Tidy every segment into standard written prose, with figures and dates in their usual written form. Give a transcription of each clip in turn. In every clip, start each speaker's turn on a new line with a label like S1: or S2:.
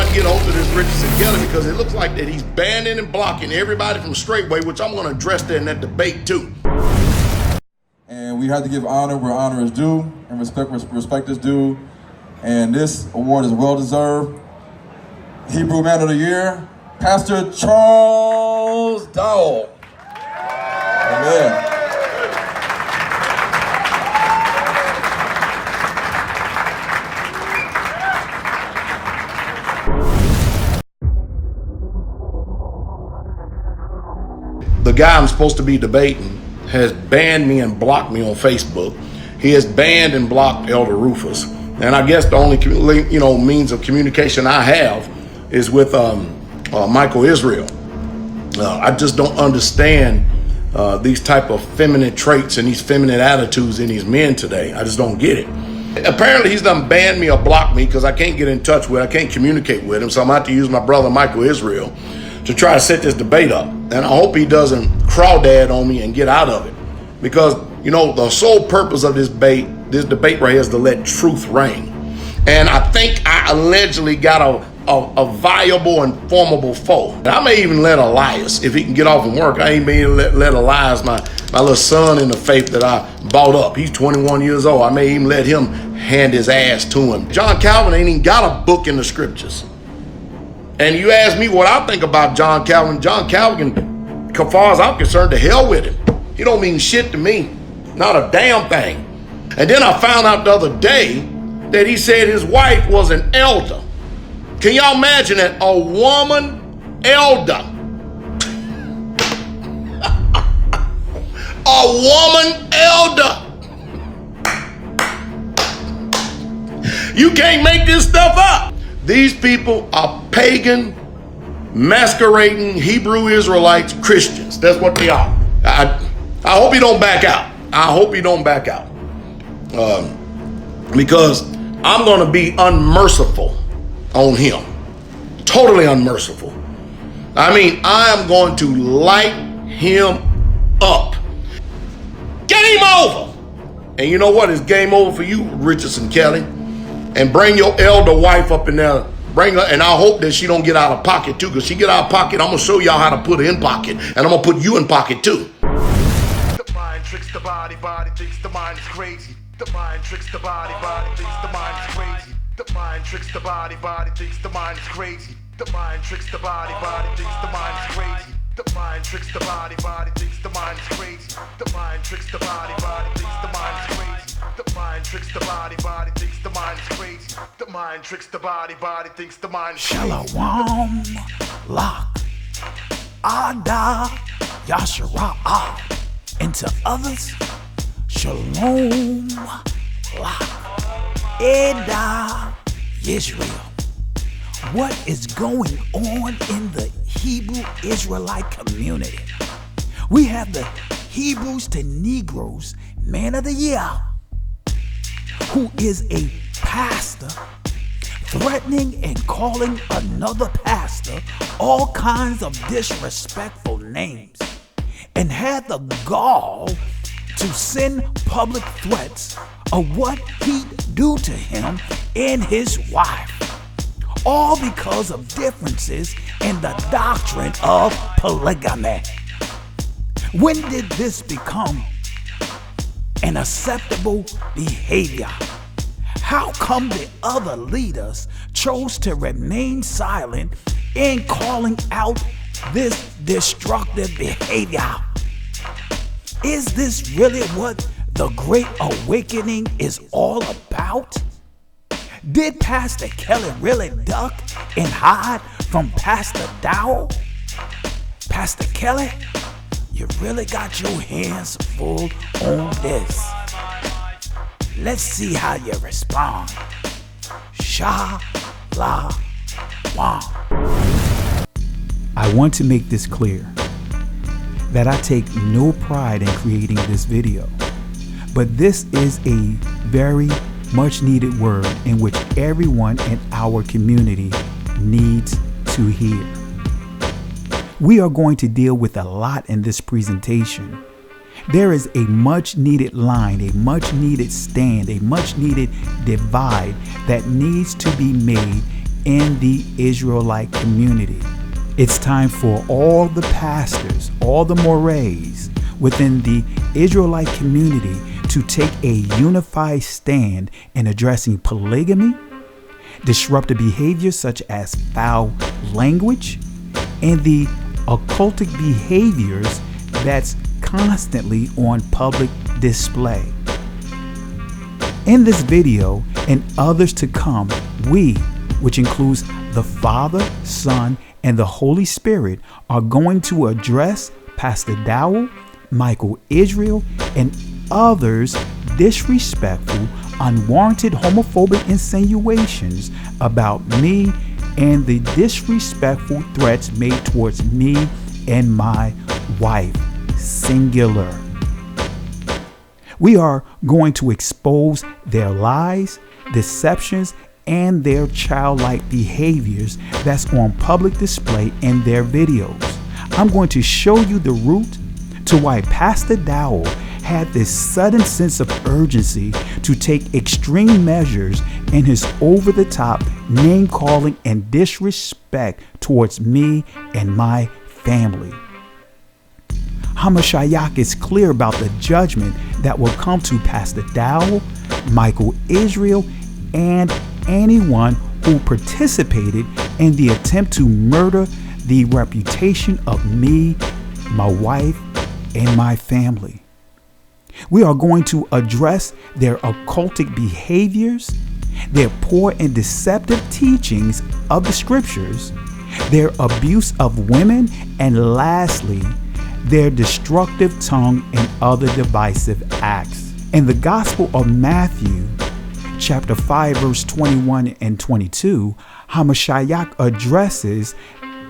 S1: to get hold of this Richardson Kelly because it looks like that he's banning and blocking everybody from Strait Way, which I'm going to address that in that debate too.
S2: And we have to give honor where honor is due and respect is due. And this award is well deserved. Hebrew Man of the Year, Pastor Charles Dowell. Amen.
S1: The guy I'm supposed to be debating has banned me and blocked me on Facebook. He has banned and blocked Elder Rufus. And I guess the only means of communication I have is with Michael Israel. I just don't understand these type of feminine traits and these feminine attitudes in these men today. I just don't get it. Apparently he's done banned me or blocked me because I can't get in touch with, I can't communicate with him. So I'm going to have to use my brother Michael Israel to try to set this debate up. And I hope he doesn't crawdad on me and get out of it. Because, the sole purpose of this debate right here is to let truth reign. And I think I allegedly got a viable and formidable foe. And I may even let Elias, if he can get off from work, I ain't been let Elias, my little son in the faith that I bought up. He's 21 years old. I may even let him hand his ass to him. John Calvin ain't even got a book in the scriptures. And you ask me what I think about John Calvin. John Calvin, as far as I'm concerned, to hell with him. He don't mean shit to me. Not a damn thing. And then I found out the other day that he said his wife was an elder. Can y'all imagine that? A woman elder. A woman elder. You can't make this stuff up. These people are pagan, masquerading Hebrew Israelites, Christians. That's what they are. I hope he don't back out. I hope he don't back out. Because I'm going to be unmerciful on him. Totally unmerciful. I mean, I am going to light him up. Game over. And you know what? It's game over for you, Richardson Kelly. And bring your elder wife up in there. Bring her, and I hope that she don't get out of pocket too, because she get out of pocket, I'm gonna show y'all how to put her in pocket, and I'm gonna put you in pocket too.
S3: The mind tricks the body thinks the mind is crazy. The mind tricks the body thinks the mind is crazy. The mind tricks the body thinks the mind is crazy. The mind tricks the body thinks the mind is crazy. The mind tricks the body thinks the mind is crazy. The mind tricks the body thinks the mind is crazy. The mind tricks the body thinks the mind is crazy. The mind tricks the body thinks the mind is crazy.
S4: Shalom, Lock, Ada, Yashara'ah, and to others, Shalom, Lock, Eda, Israel. What is going on in the Hebrew Israelite community? We have the Hebrews to Negroes Man of the Year, who is a pastor threatening and calling another pastor all kinds of disrespectful names, and had the gall to send public threats of what he'd do to him and his wife, all because of differences in the doctrine of polygamy. When did this become an acceptable behavior? How come the other leaders chose to remain silent in calling out this destructive behavior? Is this really what the Great Awakening is all about? Did Pastor Kelly really duck and hide from Pastor Dowell? Pastor Kelly, you really got your hands full on this. Let's see how you respond. Shalom. I want to make this clear that I take no pride in creating this video, but this is a very much needed word in which everyone in our community needs to hear. We are going to deal with a lot in this presentation. There is a much needed line, a much needed stand, a much needed divide that needs to be made in the Israelite community. It's time for all the pastors, all the mores within the Israelite community to take a unified stand in addressing polygamy, disruptive behaviors such as foul language, and the occultic behaviors that's constantly on public display. In this video and others to come, we, which includes the Father, Son, and the Holy Spirit, are going to address Pastor Dowell, Michael Israel, and others' disrespectful, unwarranted homophobic insinuations about me and the disrespectful threats made towards me and my wife, singular. We are going to expose their lies, deceptions, and their childlike behaviors that's on public display in their videos. I'm going to show you the root to why Pastor Dowell had this sudden sense of urgency to take extreme measures in his over-the-top name-calling and disrespect towards me and my family. Hamashiach is clear about the judgment that will come to Pastor Dowell, Michael Israel, and anyone who participated in the attempt to murder the reputation of me, my wife, and my family. We are going to address their occultic behaviors, their poor and deceptive teachings of the scriptures, their abuse of women, and lastly, their destructive tongue and other divisive acts. In the Gospel of Matthew, chapter 5, verse 21 and 22, Hamashiach addresses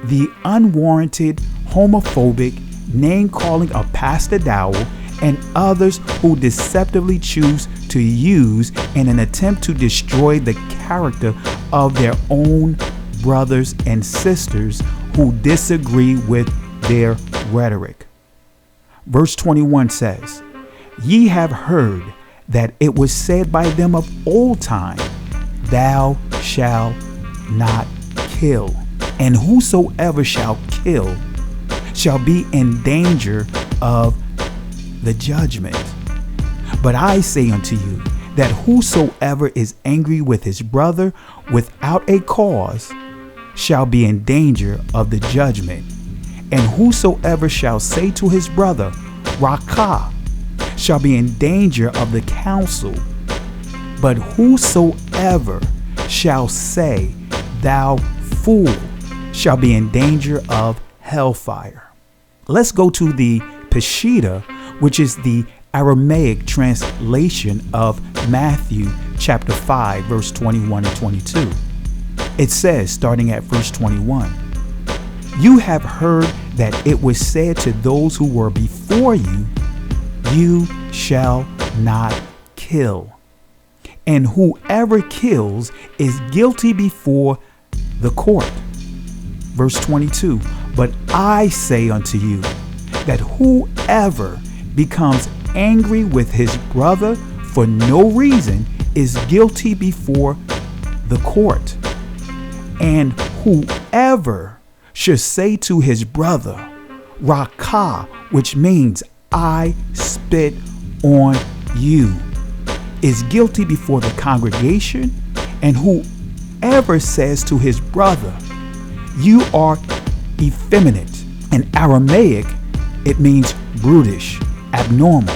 S4: the unwarranted homophobic name-calling of Pastor Dowell and others who deceptively choose to use in an attempt to destroy the character of their own brothers and sisters who disagree with their rhetoric. Verse 21 says, "Ye have heard that it was said by them of old time, Thou shalt not kill, and whosoever shall kill shall be in danger of the judgment. But I say unto you, that whosoever is angry with his brother without a cause shall be in danger of the judgment. And whosoever shall say to his brother, Rakah, shall be in danger of the council. But whosoever shall say, Thou fool, shall be in danger of hellfire." Let's go to the Peshitta, which is the Aramaic translation of Matthew chapter 5, verse 21 and 22. It says, starting at verse 21, "You have heard that it was said to those who were before you, You shall not kill. And whoever kills is guilty before the court." Verse 22, "But I say unto you, that whoever becomes angry with his brother for no reason is guilty before the court. And whoever should say to his brother, Rakah, which means I spit on you, is guilty before the congregation. And whoever says to his brother, You are effeminate," in Aramaic, it means brutish, abnormal,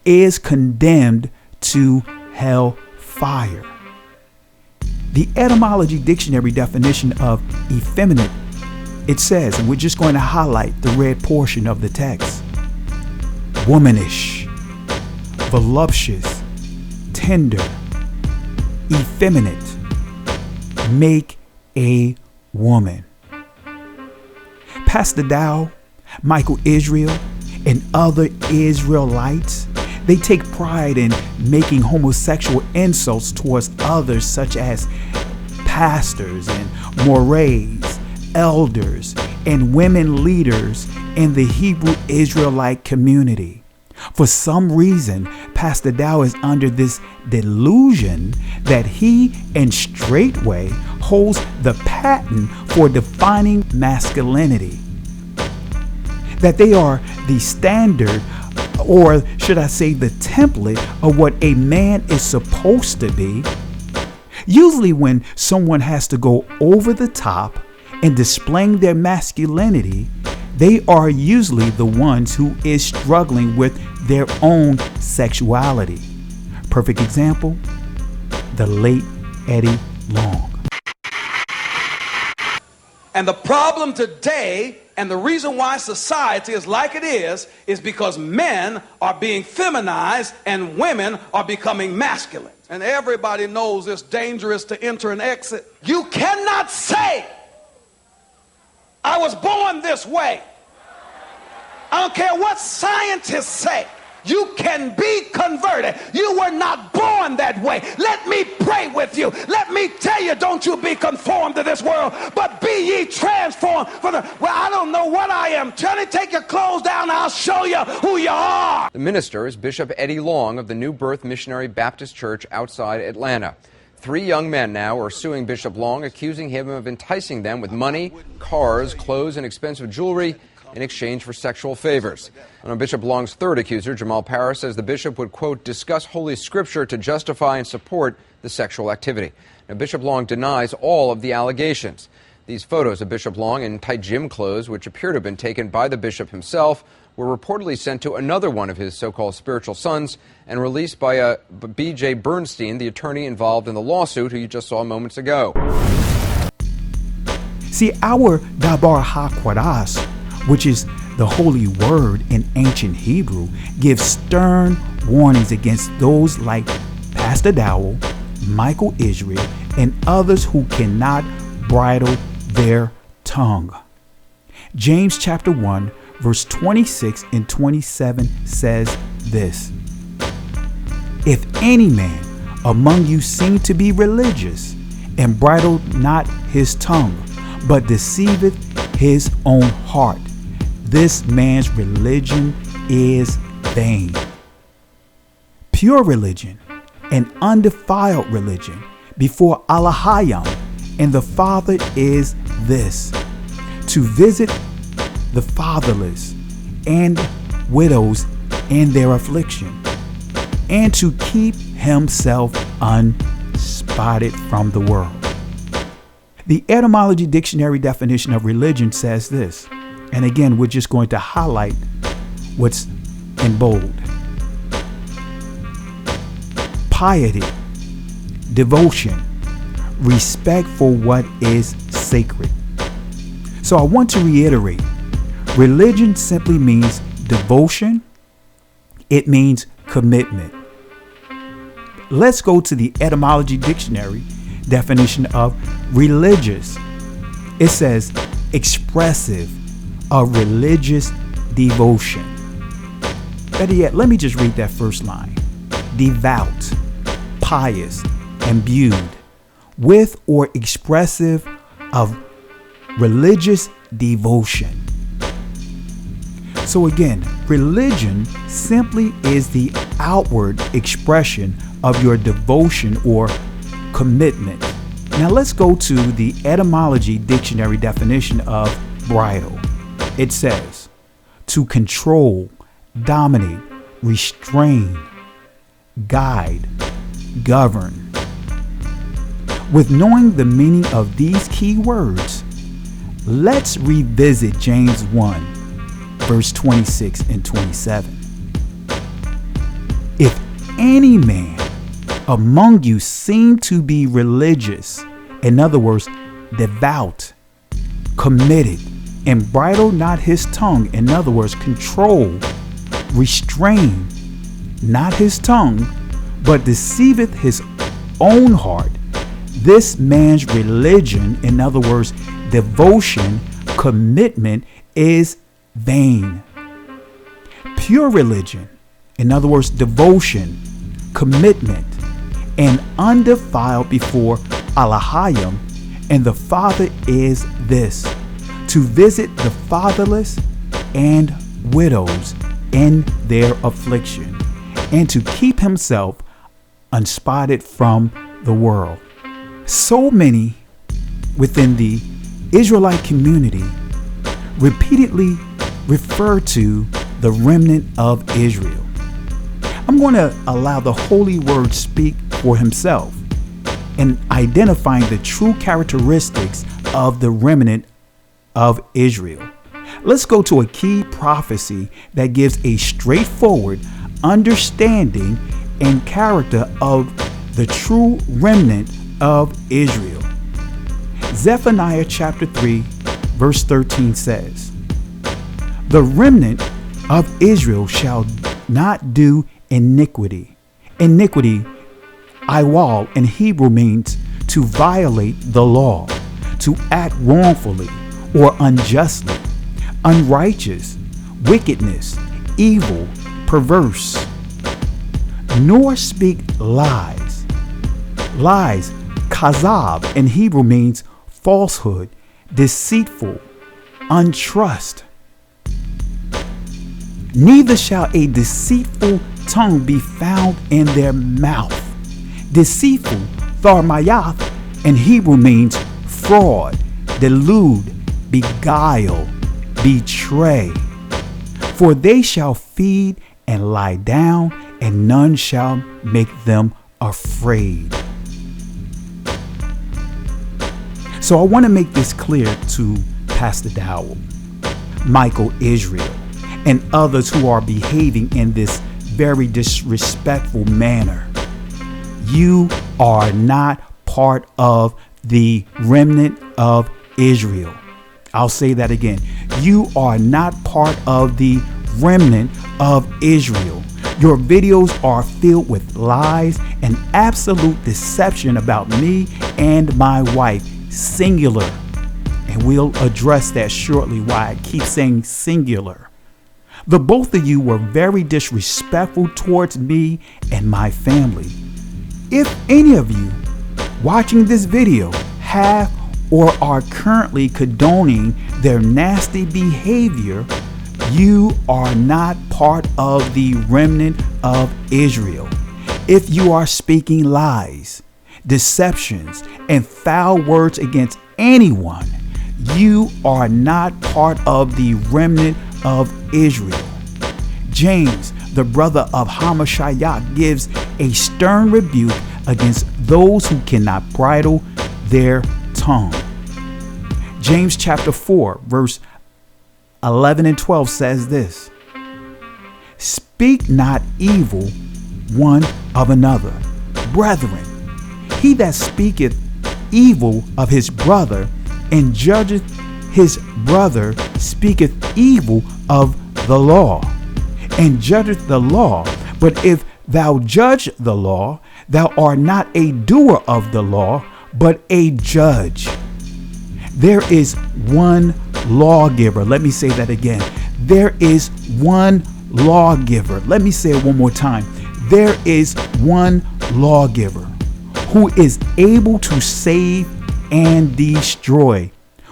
S4: is condemned to hell fire. The etymology dictionary definition of effeminate, it says, and we're just going to highlight the red portion of the text: womanish, voluptuous, tender, effeminate, make a woman. Pastor Dowell, Michael Israel, and other Israelites, they take pride in making homosexual insults towards others, such as pastors and mores, elders, and women leaders in the Hebrew Israelite community. For some reason, Pastor Dowell is under this delusion that he and Strait Way holds the patent for defining masculinity. That they are the standard, or should I say the template of what a man is supposed to be. Usually when someone has to go over the top in displaying their masculinity, they are usually the ones who is struggling with their own sexuality. Perfect example, the late Eddie Long.
S5: And the problem today, and the reason why society is like it is because men are being feminized and women are becoming masculine. And everybody knows it's dangerous to enter and exit. You cannot say, I was born this way. I don't care what scientists say. You can be converted. You were not born that way. Let me pray with you. Let me tell you, don't you be conformed to this world, but be ye transformed. Well, I don't know what I am. Tell me, take your clothes down, I'll show you who you are.
S6: The minister is Bishop Eddie Long of the New Birth Missionary Baptist Church outside Atlanta. 3 young men now are suing Bishop Long, accusing him of enticing them with money, cars, clothes, and expensive jewelry in exchange for sexual favors. And on Bishop Long's third accuser, Jamal Parris, says the bishop would, quote, discuss Holy Scripture to justify and support the sexual activity. Now, Bishop Long denies all of the allegations. These photos of Bishop Long in tight gym clothes, which appear to have been taken by the bishop himself, were reportedly sent to another one of his so-called spiritual sons and released by B.J. Bernstein, the attorney involved in the lawsuit, who you just saw moments ago.
S4: See, our Dabar HaKodesh, which is the holy word in ancient Hebrew, gives stern warnings against those like Pastor Dowell, Michael Israel, and others who cannot bridle their tongue. James chapter 1, verse 26 and 27 says this: If any man among you seem to be religious, and bridle not his tongue, but deceiveth his own heart, this man's religion is vain. Pure religion and undefiled religion before Allahayam and the Father is this: to visit the fatherless and widows in their affliction, and to keep himself unspotted from the world. The Etymology Dictionary definition of religion says this, and again, we're just going to highlight what's in bold. Piety, devotion, respect for what is sacred. So I want to reiterate, religion simply means devotion. It means commitment. Let's go to the Etymology Dictionary definition of religious. It says expressive of religious devotion. Better yet, let me just read that first line. Devout, pious, imbued with or expressive of religious devotion. So again, religion simply is the outward expression of your devotion or commitment. Now let's go to the Etymology Dictionary definition of bridle. It says to control, dominate, restrain, guide, govern. With knowing the meaning of these key words, let's revisit James 1, verse 26 and 27. If any man among you seem to be religious, in other words, devout, committed, and bridle not his tongue, in other words, control, restrain not his tongue, but deceiveth his own heart, this man's religion, in other words, devotion, commitment, is vain. Pure religion, in other words, devotion, commitment, and undefiled before Allahayam and the Father is this: to visit the fatherless and widows in their affliction, and to keep himself unspotted from the world. So many within the Israelite community repeatedly refer to the remnant of Israel. I'm going to allow the Holy Word speak for himself in identifying the true characteristics of the remnant of Israel. Let's go to a key prophecy that gives a straightforward understanding and character of the true remnant of Israel. Zephaniah chapter 3 verse 13 says, "The remnant of Israel shall not do iniquity." Iniquity, Iwal in Hebrew, means to violate the law, to act wrongfully or unjustly, unrighteous, wickedness, evil, perverse, nor speak lies. Lies, kazab in Hebrew, means falsehood, deceitful, untrust. Neither shall a deceitful tongue be found in their mouth. Deceitful, tharmayath in Hebrew, means fraud, delude, beguile, betray. For they shall feed and lie down, and none shall make them afraid. So I want to make this clear to Pastor Dowell, Michael Israel, and others who are behaving in this very disrespectful manner. You are not part of the remnant of Israel. I'll say that again. You are not part of the remnant of Israel. Your videos are filled with lies and absolute deception about me and my wife, singular. And we'll address that shortly, why I keep saying singular. The both of you were very disrespectful towards me and my family. If any of you watching this video have or are currently condoning their nasty behavior, you are not part of the remnant of Israel. If you are speaking lies, deceptions, and foul words against anyone, you are not part of the remnant of Israel. James, the brother of Hamashiach, gives a stern rebuke against those who cannot bridle their tongue. James chapter 4 verse 11 and 12 says this: "Speak not evil one of another. Brethren, he that speaketh evil of his brother and judgeth his brother speaketh evil of the law, and judgeth the law. But if thou judge the law, thou art not a doer of the law, but a judge." There is one lawgiver. Let me say that again. There is one lawgiver. Let me say it one more time. There is one lawgiver who is able to save and destroy.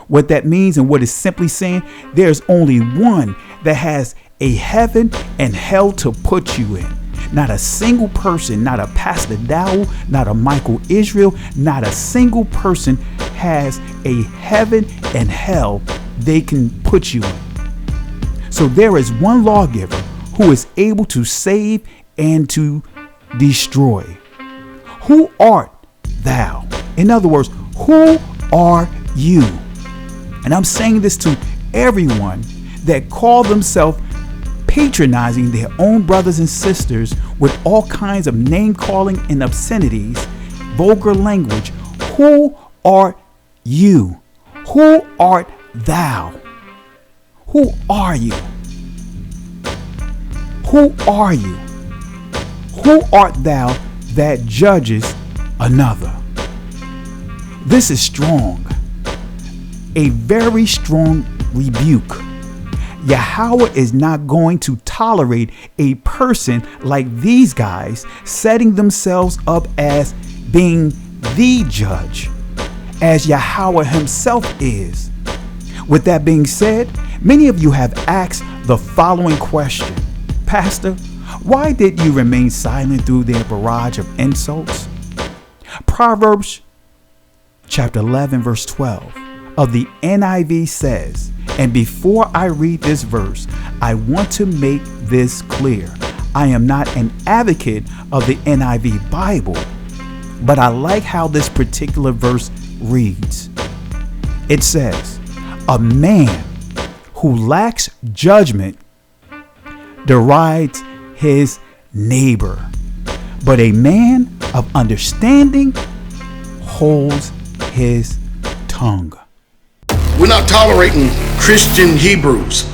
S4: What that means and what it's simply saying, there's only one that has a heaven and hell to put you in. Not a single person, not a Pastor Dowell, not a Michael Israel, not a single person has a heaven and hell they can put you in. So there is one lawgiver who is able to save and to destroy. Who art thou? In other words, who are you? And I'm saying this to everyone that call themselves patronizing their own brothers and sisters with all kinds of name calling and obscenities, vulgar language. Who art you? Who art thou? Who are you? Who are you? Who art thou that judges another? This is strong. A very strong rebuke. Yahweh is not going to tolerate a person like these guys setting themselves up as being the judge, as Yahweh himself is. With that being said, many of you have asked the following question: Pastor, why did you remain silent through their barrage of insults? Proverbs chapter 11 verse 12 of the NIV says, and before I read this verse, I want to make this clear. I am not an advocate of the NIV Bible, but I like how this particular verse reads. It says, a man who lacks judgment derides his neighbor, but a man of understanding holds his tongue.
S1: We're not tolerating Christian Hebrews.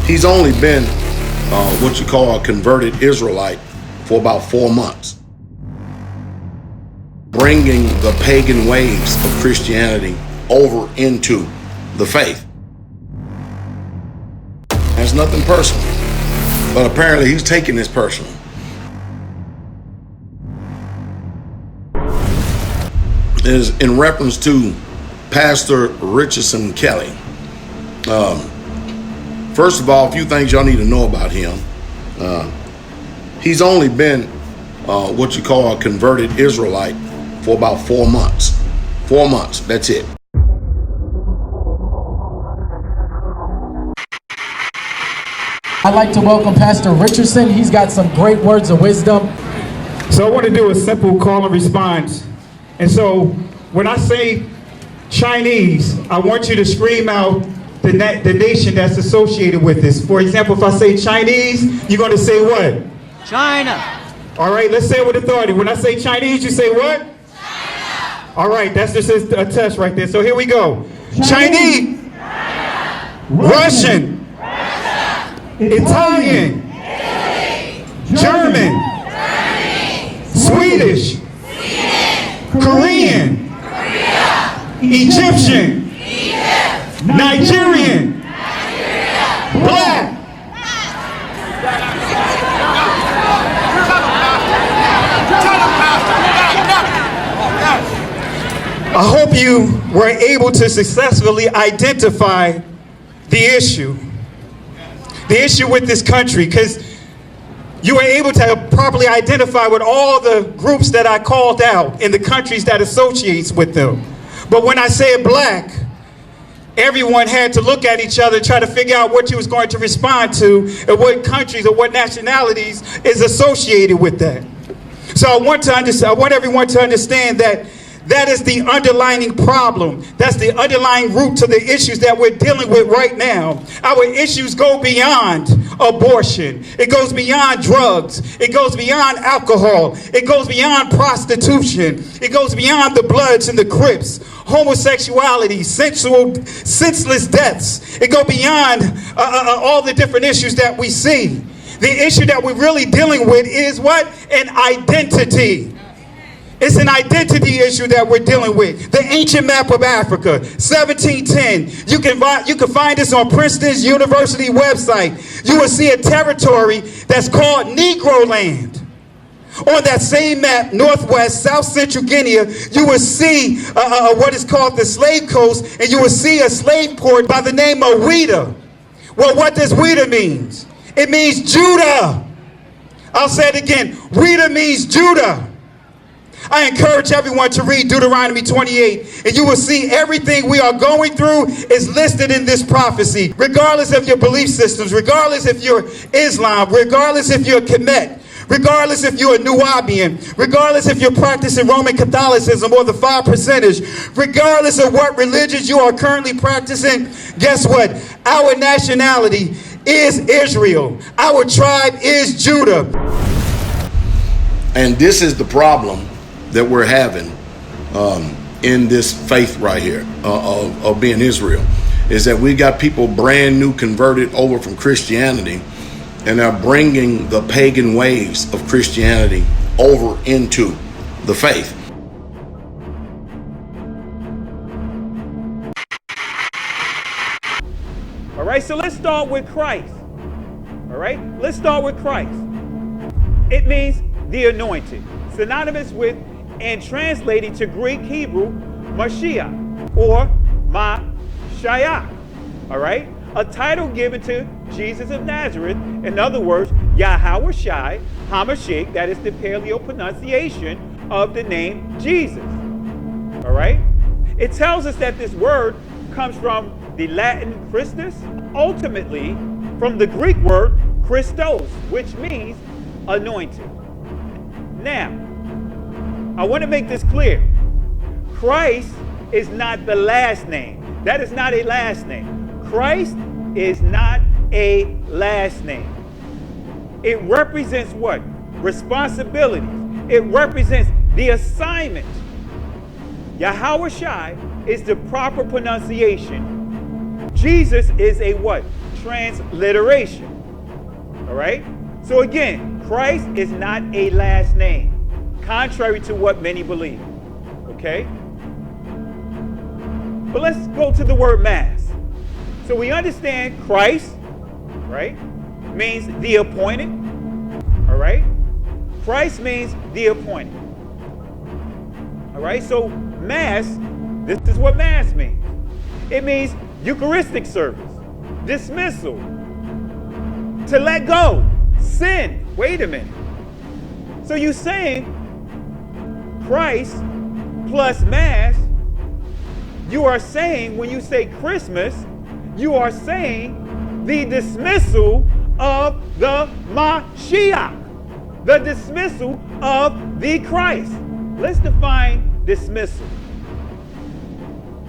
S1: He's only been what you call a converted Israelite for about 4 months, bringing the pagan ways of Christianity over into the faith. That's nothing personal, but apparently he's taking this personal. Is in reference to Pastor Richardson Kelly. First of all, a few things y'all need to know about him. He's only been what you call a converted Israelite for about 4 months. 4 months, that's it.
S7: I'd like to welcome Pastor Richardson. He's got some great words of wisdom.
S8: So I want to do a simple call and response. And so when I say Chinese, I want you to scream out the nation that's associated with this. For example, if I say Chinese, you're going to say what?
S9: China.
S8: All right, let's say it with authority. When I say Chinese, you say what? China. All right, that's just a test right there. So here we go. Chinese. China. Russian. Russia. Italian. Italy. German. Germany. Swedish. Korean, Korea, Egyptian, Egypt, Nigerian, Black. I hope you were able to successfully identify the issue with this country, because you were able to properly identify with all the groups that I called out in the countries that associates with them. But when I said black, everyone had to look at each other, try to figure out what you was going to respond to and what countries or what nationalities is associated with that. So I want everyone to understand that that is the underlying problem. That's the underlying root to the issues that we're dealing with right now. Our issues go beyond abortion. It goes beyond drugs. It goes beyond alcohol. It goes beyond prostitution. It goes beyond the Bloods and the Crips, homosexuality, senseless deaths. It goes beyond all the different issues that we see. The issue that we're really dealing with is what? An identity. It's an identity issue that we're dealing with. The ancient map of Africa, 1710. You can find this on Princeton University website. You will see a territory that's called Negro Land. On that same map, Northwest, South Central Guinea, you will see what is called the Slave Coast, and you will see a slave port by the name of Ouida. Well, what does Ouida mean? It means Judah. I'll say it again. Ouida means Judah. I encourage everyone to read Deuteronomy 28, and you will see everything we are going through is listed in this prophecy. Regardless of your belief systems, regardless if you're Islam, regardless if you're Kemet, regardless if you're a Nubian, regardless if you're practicing Roman Catholicism or the 5%, regardless of what religions you are currently practicing, guess what? Our nationality is Israel. Our tribe is Judah.
S1: And this is the problem that we're having in this faith right here of being Israel, is that we got people brand new converted over from Christianity, and they're bringing the pagan ways of Christianity over into the faith.
S8: All right, so let's start with Christ. All right, let's start with Christ. It means the anointed, synonymous with and translated to Greek Hebrew, Mashiach or Mashiach.
S9: All right? A title given to Jesus of Nazareth. In other words, Yahweh Shai HaMashiach. That is the paleo pronunciation of the name Jesus. All right? It tells us that this word comes from the Latin Christus, ultimately from the Greek word Christos, which means anointed. Now, I want to make this clear. Christ is not the last name. That is not a last name. Christ is not a last name. It represents what? Responsibilities. It represents the assignment. Yahweh Shai is the proper pronunciation. Jesus is a what? Transliteration. All right? So again, Christ is not a last name, contrary to what many believe. Okay? But let's go to the word mass. So we understand Christ, right, means the appointed. All right? Christ means the appointed. All right? So mass, this is what mass means. It means Eucharistic service, dismissal, to let go, sin. Wait a minute. So you're saying Christ plus mass, you are saying, when you say Christmas, you are saying the dismissal of the Mashiach, the dismissal of the Christ. Let's define dismissal.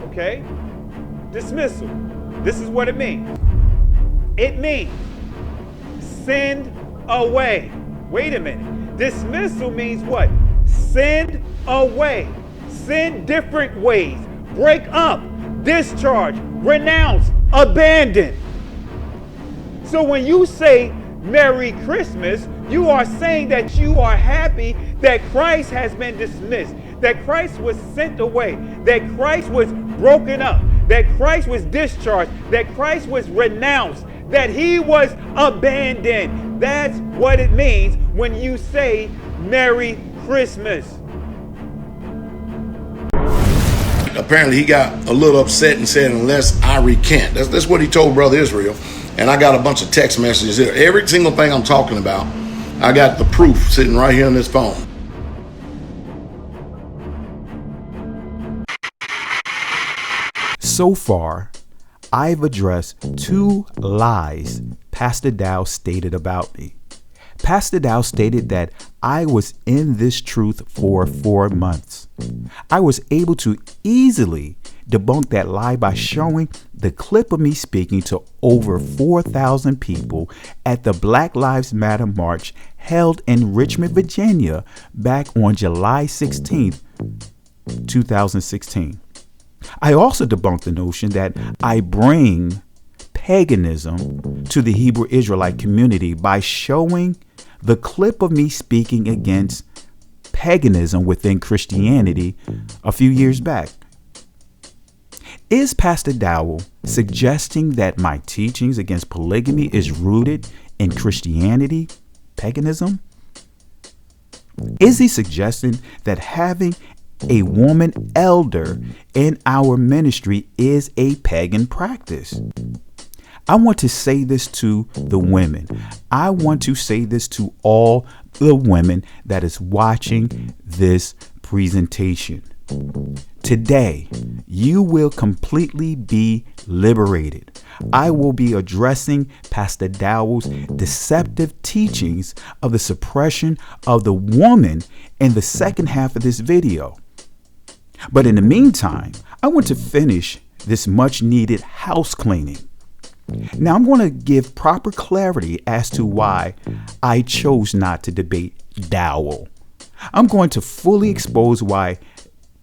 S9: Okay? Dismissal. This is what it means. It means send away. Wait a minute. Dismissal means what? Send away. Send different ways. Break up. Discharge. Renounce. Abandon. So when you say Merry Christmas, you are saying that you are happy that Christ has been dismissed, that Christ was sent away, that Christ was broken up, that Christ was discharged, that Christ was renounced, that he was abandoned. That's what it means when you say Merry Christmas.
S1: Apparently he got a little upset and said, unless I recant. That's what he told Brother Israel. And I got a bunch of text messages there. Every single thing I'm talking about, I got the proof sitting right here on this phone.
S4: So far, I've addressed 2 lies Pastor Dowell stated about me. Pastor Dowell stated that I was in this truth for 4 months. I was able to easily debunk that lie by showing the clip of me speaking to over 4,000 people at the Black Lives Matter march held in Richmond, Virginia back on July 16th, 2016. I also debunked the notion that I bring paganism to the Hebrew Israelite community by showing the clip of me speaking against paganism within Christianity a few years back. Is Pastor Dowell suggesting that my teachings against polygamy is rooted in Christianity, paganism? Is he suggesting that having a woman elder in our ministry is a pagan practice? I want to say this to the women. I want to say this to all the women that is watching this presentation. Today, you will completely be liberated. I will be addressing Pastor Dowell's deceptive teachings of the suppression of the woman in the second half of this video. But in the meantime, I want to finish this much needed house cleaning. Now I'm going to give proper clarity as to why I chose not to debate Dowell. I'm going to fully expose why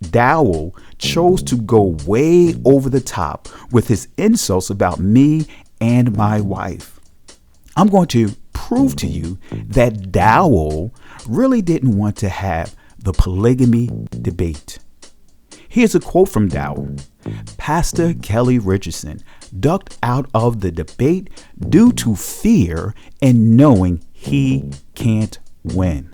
S4: Dowell chose to go way over the top with his insults about me and my wife. I'm going to prove to you that Dowell really didn't want to have the polygamy debate. Here's a quote from Dowell. Pastor Kelly Richardson ducked out of the debate due to fear and knowing he can't win.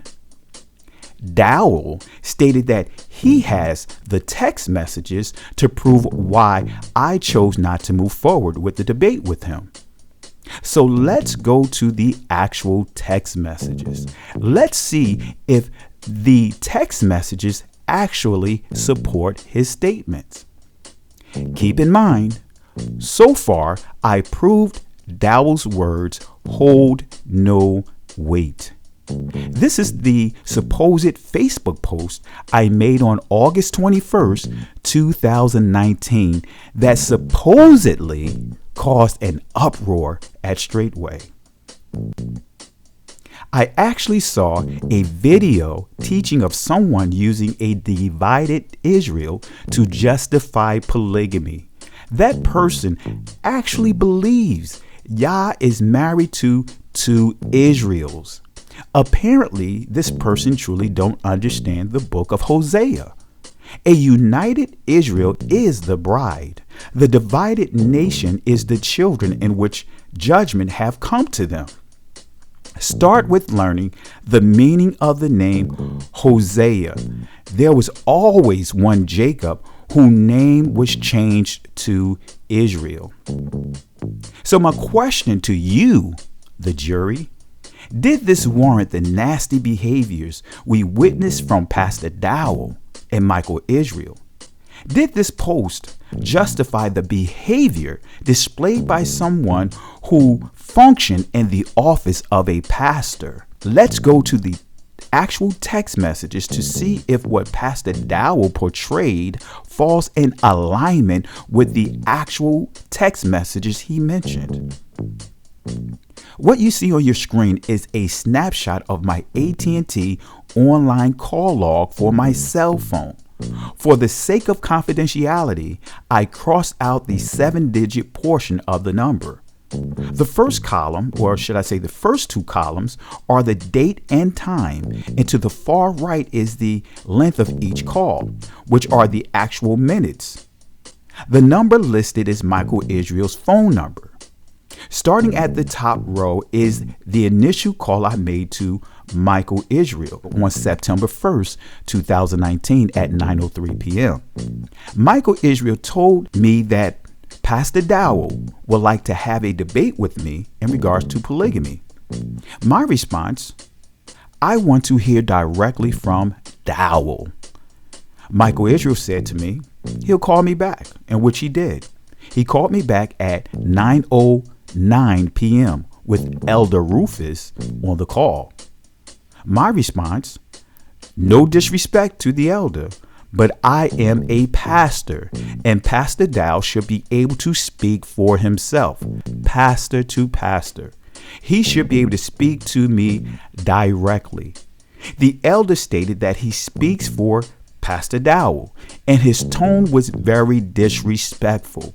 S4: Dowell stated that he has the text messages to prove why I chose not to move forward with the debate with him. So let's go to the actual text messages. Let's see if the text messages actually support his statements. Keep in mind, so far, I proved Dowell's words hold no weight. This is the supposed Facebook post I made on August 21st, 2019 that supposedly caused an uproar at Strait Way. I actually saw a video teaching of someone using a divided Israel to justify polygamy. That person actually believes Yah is married to two Israels. Apparently, this person truly don't understand the book of Hosea. A united Israel is the bride. The divided nation is the children in which judgment have come to them. Start with learning the meaning of the name Hosea. There was always one Jacob whose name was changed to Israel. So my question to you, the jury, did this warrant the nasty behaviors we witnessed from Pastor Dowell and Michael Israel? Did this post justify the behavior displayed by someone who functioned in the office of a pastor? Let's go to the actual text messages to see if what Pastor Dowell portrayed falls in alignment with the actual text messages he mentioned. What you see on your screen is a snapshot of my AT&T online call log for my cell phone. For the sake of confidentiality, I crossed out the 7-digit portion of the number. The first column, or should I say the first two columns, are the date and time, and to the far right is the length of each call, which are the actual minutes. The number listed is Michael Israel's phone number. Starting at the top row is the initial call I made to Michael Israel on September 1st, 2019 at 9:03 p.m. Michael Israel told me that Pastor Dowell would like to have a debate with me in regards to polygamy. My response, I want to hear directly from Dowell. Michael Israel said to me, he'll call me back, and which he did. He called me back at 9:09 p.m. with Elder Rufus on the call. My response, no disrespect to the elder, but I am a pastor, and Pastor Dowell should be able to speak for himself, pastor to pastor. He should be able to speak to me directly. The elder stated that he speaks for Pastor Dowell, and his tone was very disrespectful.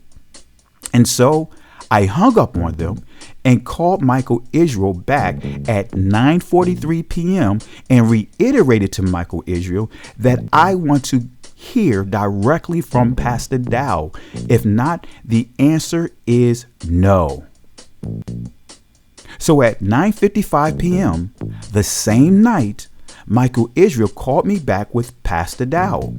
S4: And so I hung up on them and called Michael Israel back at 9:43 p.m. and reiterated to Michael Israel that I want to hear directly from Pastor Dowell. If not, the answer is no. So at 9:55 p.m. the same night, Michael Israel called me back with Pastor Dowell.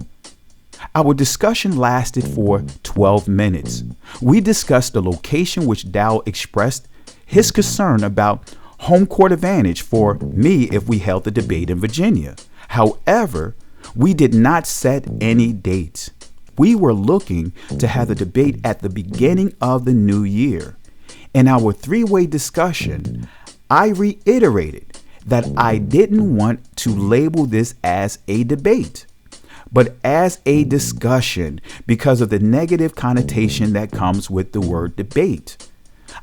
S4: Our discussion lasted for 12 minutes. We discussed the location which Dowell expressed his concern about home court advantage for me if we held the debate in Virginia. However, we did not set any dates. We were looking to have the debate at the beginning of the new year. In our three-way discussion, I reiterated that I didn't want to label this as a debate, but as a discussion because of the negative connotation that comes with the word debate.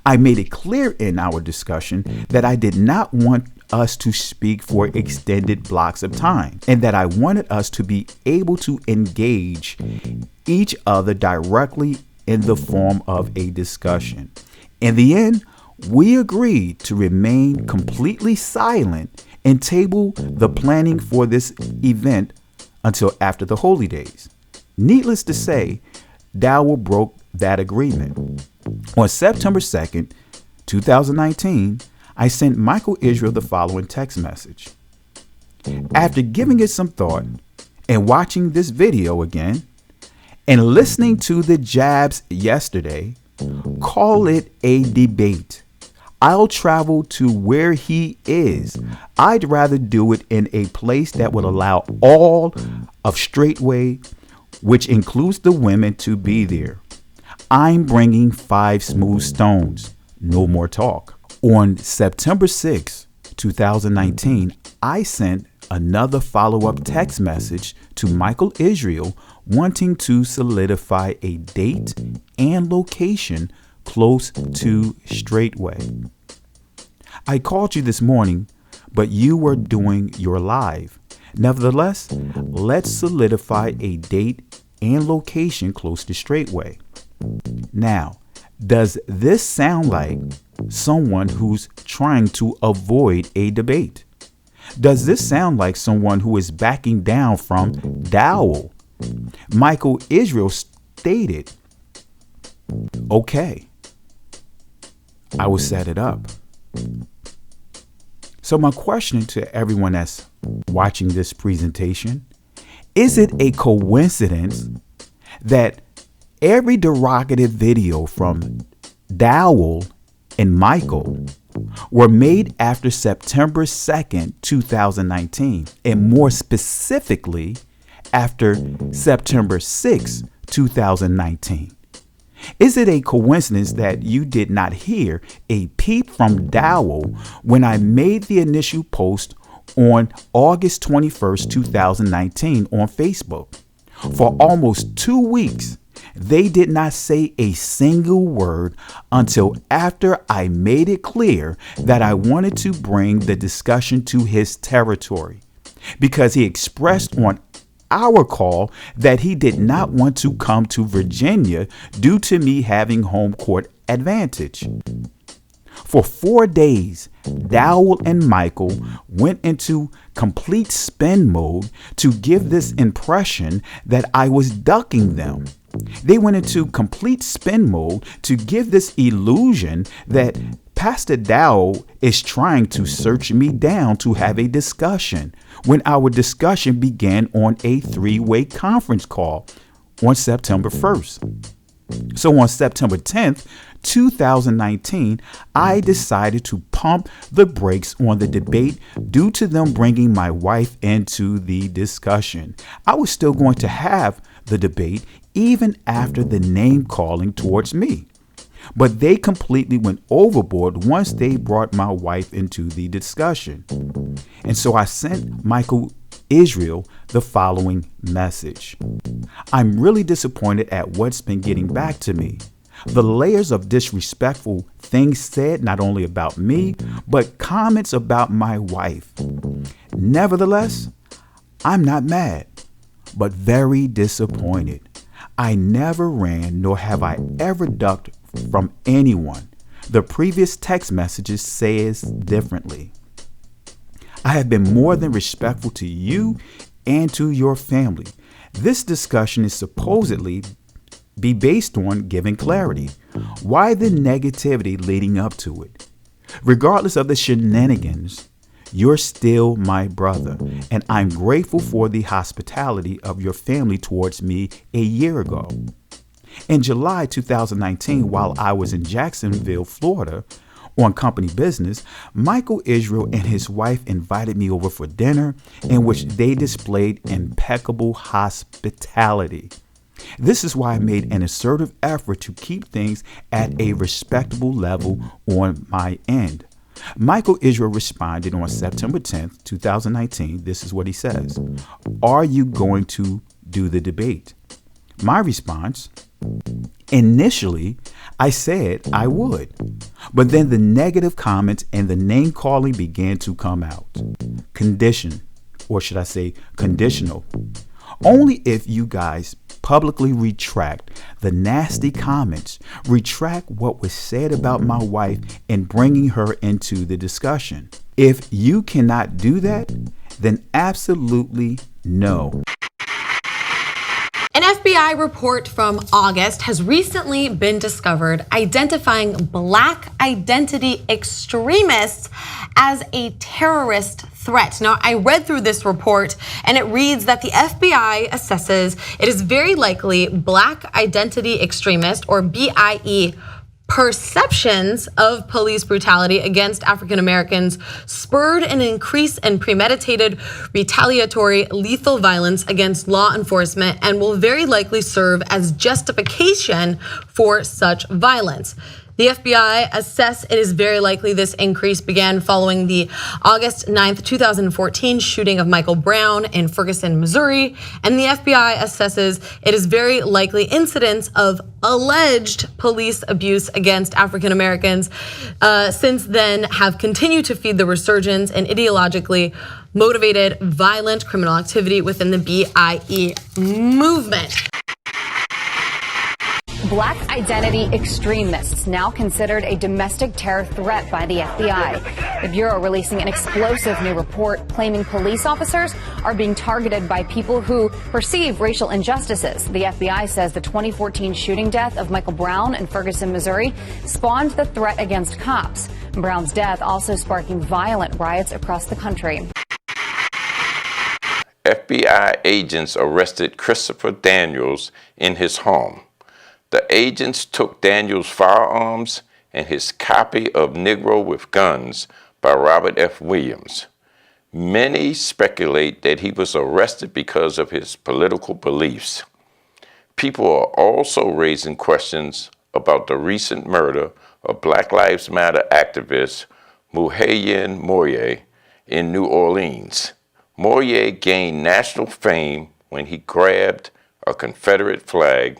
S4: I made it clear in our discussion that I did not want us to speak for extended blocks of time, and that I wanted us to be able to engage each other directly in the form of a discussion. In the end, we agreed to remain completely silent and table the planning for this event until after the holy days. Needless to say, Dowell broke that agreement. On September 2nd, 2019, I sent Michael Israel the following text message. After giving it some thought and watching this video again and listening to the jabs yesterday, call it a debate. I'll travel to where he is. I'd rather do it in a place that would allow all of Strait Way, which includes the women, to be there. I'm bringing 5 smooth stones. No more talk. On September 6, 2019, I sent another follow-up text message to Michael Israel wanting to solidify a date and location close to Strait Way. I called you this morning, but you were doing your live. Nevertheless, let's solidify a date and location close to Strait Way. Now, does this sound like someone who's trying to avoid a debate? Does this sound like someone who is backing down from Dowell? Michael Israel stated, okay, I will set it up. So my question to everyone that's watching this presentation, is it a coincidence that every derogative video from Dowell and Michael were made after September 2nd, 2019, and more specifically after September 6th, 2019? Is it a coincidence that you did not hear a peep from Dowell when I made the initial post on August 21st, 2019 on Facebook? For almost 2 weeks, they did not say a single word until after I made it clear that I wanted to bring the discussion to his territory, because he expressed on our call that he did not want to come to Virginia due to me having home court advantage. For 4 days, Dowell and Michael went into complete spin mode to give this impression that I was ducking them. They went into complete spin mode to give this illusion that Pastor Dowell is trying to search me down to have a discussion, when our discussion began on a 3-way conference call on September 1st. So on September 10th, 2019, I decided to pump the brakes on the debate due to them bringing my wife into the discussion. I was still going to have the debate even after the name calling towards me, but they completely went overboard once they brought my wife into the discussion. And so I sent Michael Israel the following message. I'm really disappointed at what's been getting back to me. The layers of disrespectful things said not only about me, but comments about my wife. Nevertheless, I'm not mad, but very disappointed. I never ran, nor have I ever ducked from anyone. The previous text messages says differently. I have been more than respectful to you and to your family. This discussion is supposedly be based on giving clarity. Why the negativity leading up to it? Regardless of the shenanigans, you're still my brother, and I'm grateful for the hospitality of your family towards me a year ago. In July 2019, while I was in Jacksonville, Florida, on company business, Michael Israel and his wife invited me over for dinner, in which they displayed impeccable hospitality. This is why I made an assertive effort to keep things at a respectable level on my end. Michael Israel responded on September 10th, 2019. This is what he says. Are you going to do the debate? My response, initially, I said I would, but then the negative comments and the name calling began to come out. Conditional. Only if you guys publicly retract the nasty comments, retract what was said about my wife and bringing her into the discussion. If you cannot do that, then absolutely no.
S10: An FBI report from August has recently been discovered identifying Black identity extremists as a terrorist threat. Now, I read through this report and it reads that the FBI assesses it is very likely Black identity extremist, or BIE, perceptions of police brutality against African Americans spurred an increase in premeditated, retaliatory, lethal violence against law enforcement and will very likely serve as justification for such violence. The FBI assess it is very likely this increase began following the August 9th, 2014 shooting of Michael Brown in Ferguson, Missouri, and the FBI assesses it is very likely incidents of alleged police abuse against African Americans since then have continued to feed the resurgence in ideologically motivated violent criminal activity within the BIE movement.
S11: Black identity extremists, now considered a domestic terror threat by the FBI. The Bureau releasing an explosive new report claiming police officers are being targeted by people who perceive racial injustices. The FBI says the 2014 shooting death of Michael Brown in Ferguson, Missouri, spawned the threat against cops. Brown's death also sparking violent riots across the country.
S12: FBI agents arrested Christopher Daniels in his home. The agents took Daniels' firearms and his copy of Negro with Guns by Robert F. Williams. Many speculate that he was arrested because of his political beliefs. People are also raising questions about the recent murder of Black Lives Matter activist Muhayyin Moye in New Orleans. Moye gained national fame when he grabbed a Confederate flag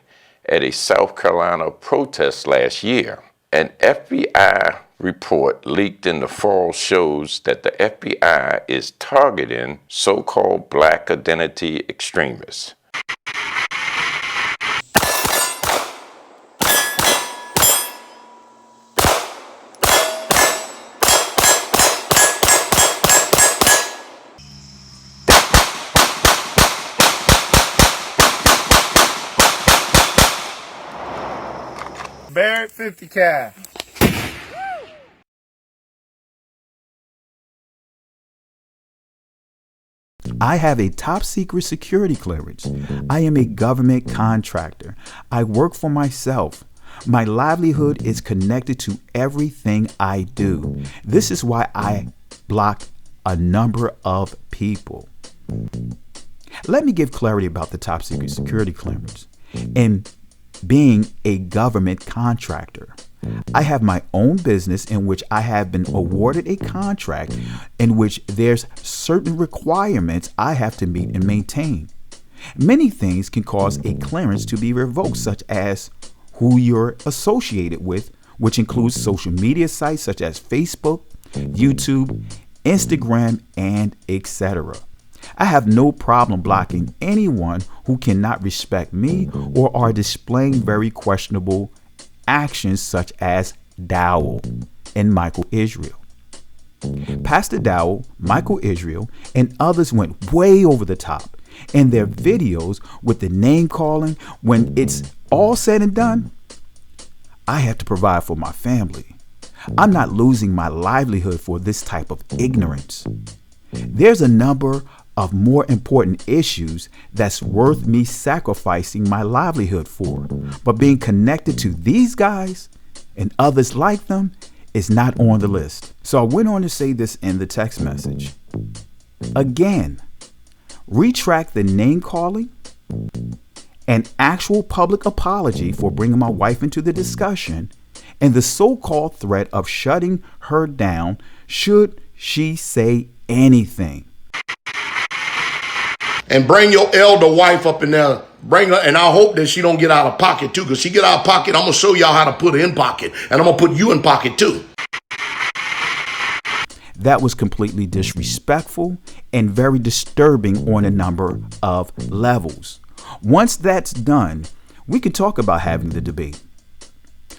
S12: at a South Carolina protest last year. An FBI report leaked in the fall shows that the FBI is targeting so-called Black identity extremists.
S13: Barrett 50 cal.
S4: I have a top secret security clearance. I am a government contractor. I work for myself. My livelihood is connected to everything I do. This is why I block a number of people. Let me give clarity about the top secret security clearance. And being a government contractor, I have my own business in which I have been awarded a contract in which there's certain requirements I have to meet and maintain. Many things can cause a clearance to be revoked, such as who you're associated with, which includes social media sites such as Facebook, YouTube, Instagram, and etc. I have no problem blocking anyone who cannot respect me or are displaying very questionable actions such as Dowell and Michael Israel. Pastor Dowell, Michael Israel, and others went way over the top in their videos with the name calling. When it's all said and done, I have to provide for my family. I'm not losing my livelihood for this type of ignorance. There's a number of more important issues that's worth me sacrificing my livelihood for. But being connected to these guys and others like them is not on the list. So I went on to say this in the text message. Again, retract the name calling, an actual public apology for bringing my wife into the discussion, and the so-called threat of shutting her down should she say anything.
S1: And bring your elder wife up in there. Bring her, and I hope that she don't get out of pocket too. Because she get out of pocket, I'm gonna show y'all how to put her in pocket, and I'm gonna put you in pocket too.
S4: That was completely disrespectful and very disturbing on a number of levels. Once that's done, we can talk about having the debate.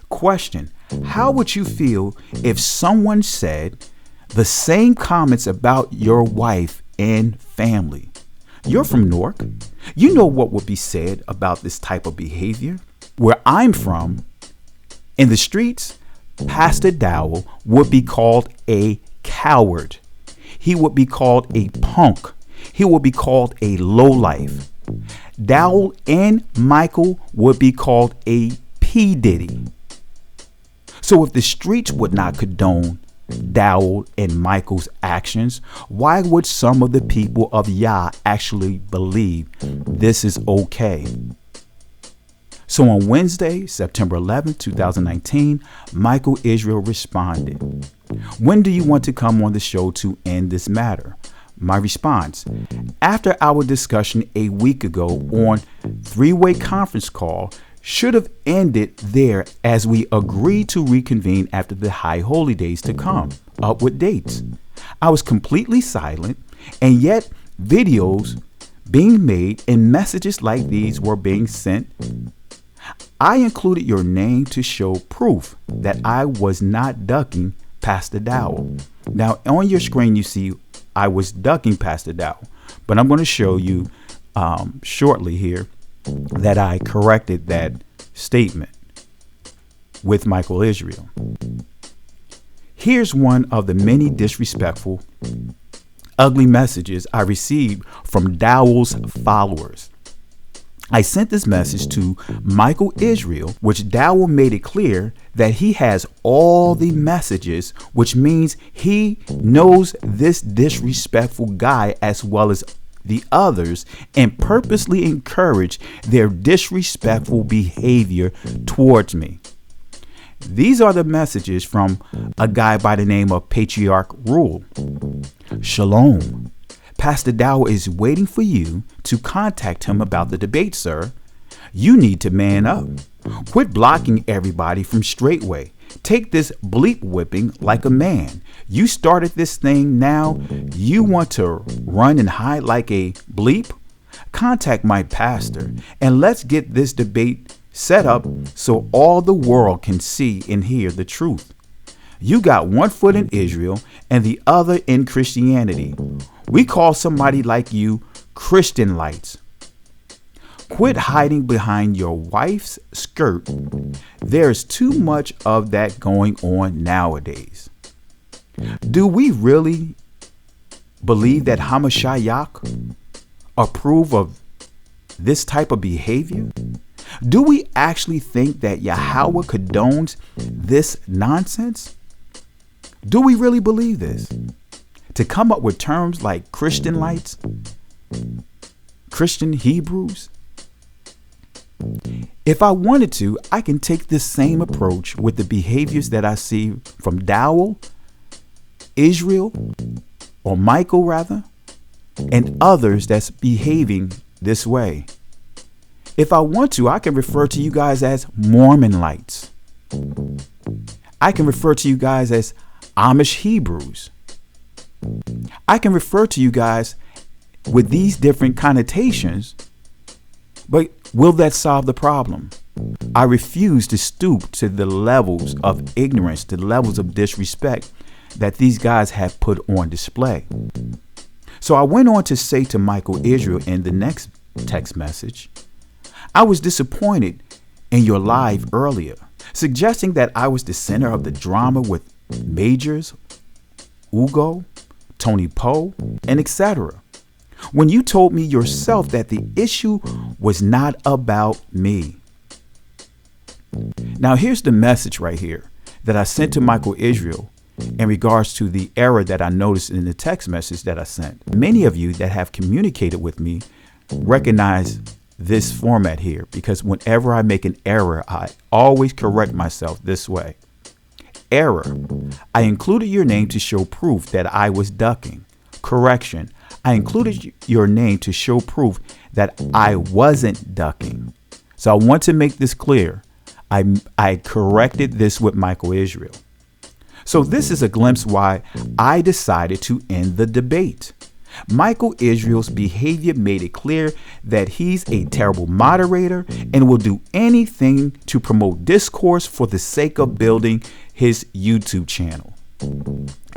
S4: Question: how would you feel if someone said the same comments about your wife and family? You're from Newark. You know what would be said about this type of behavior. Where I'm from, in the streets, Pastor Dowell would be called a coward. he would be called a punk. He would be called a lowlife. Dowell and Michael would be called a P. Diddy. So if the streets would not condone Dowell and Michael's actions, why would some of the people of Yah actually believe this is okay? So on Wednesday, September 11th, 2019, Michael Israel responded, "When do you want to come on the show to end this matter?" My response: after our discussion a week ago on three-way conference call should have ended there, as we agreed to reconvene after the high holy days to come up with dates. I was completely silent, and yet videos being made and messages like these were being sent. I included your name to show proof that I was not ducking Pastor Dowell. Now on your screen you see I was ducking Pastor Dowell, but I'm going to show you shortly here that I corrected that statement with Michael Israel. Here's one of the many disrespectful, ugly messages I received from Dowell's followers. I sent this message to Michael Israel, which Dowell made it clear that he has all the messages, which means he knows this disrespectful guy as well as the others and purposely encourage their disrespectful behavior towards me. These are the messages from a guy by the name of Patriarch Rule. Shalom. Pastor Dowell is waiting for you to contact him about the debate, sir. You need to man up. Quit blocking everybody from Strait Way. Take this bleep whipping like a man. You started this thing, now you want to run and hide like a bleep? Contact my pastor and let's get this debate set up so all the world can see and hear the truth. You got one foot in Israel and the other in Christianity. We call somebody like you Christian lights. Quit hiding behind your wife's skirt. There's too much of that going on nowadays. Do we really believe that Hamashiach approve of this type of behavior? Do we actually think that Yahweh condones this nonsense? Do we really believe this? To come up with terms like Christian lights, Christian Hebrews? If I wanted to, I can take this same approach with the behaviors that I see from Dowell, Israel, or Michael rather, and others that's behaving this way. If I want to, I can refer to you guys as Mormon lights. I can refer to you guys as Amish Hebrews. I can refer to you guys with these different connotations, but will that solve the problem? I refuse to stoop to the levels of ignorance, to the levels of disrespect that these guys have put on display. So I went on to say to Michael Israel in the next text message, I was disappointed in your live earlier, suggesting that I was the center of the drama with Majors, Ugo, Tony Poe, and etc. When you told me yourself that the issue was not about me. Now here's the message right here that I sent to Michael Israel in regards to the error that I noticed in the text message that I sent. Many of you that have communicated with me recognize this format here, because whenever I make an error, I always correct myself this way. Error. I included your name to show proof that I was ducking. Correction. I included your name to show proof that I wasn't ducking. So I want to make this clear. I corrected this with Michael Israel. So this is a glimpse why I decided to end the debate. Michael Israel's behavior made it clear that he's a terrible moderator and will do anything to promote discourse for the sake of building his YouTube channel.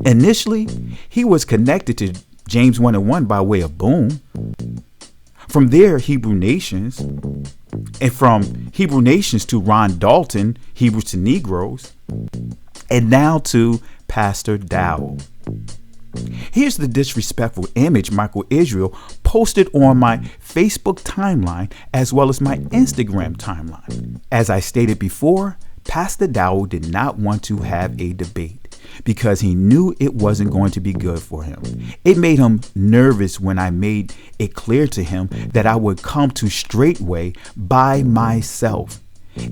S4: Initially, he was connected to James 1:1 by way of Boom. From there, Hebrew Nations, and from Hebrew Nations to Ron Dalton, Hebrews to Negroes, and now to Pastor Dowell. Here's the disrespectful image Michael Israel posted on my Facebook timeline as well as my Instagram timeline. As I stated before, Pastor Dowell did not want to have a debate because he knew it wasn't going to be good for him. It made him nervous when I made it clear to him that I would come to Strait Way by myself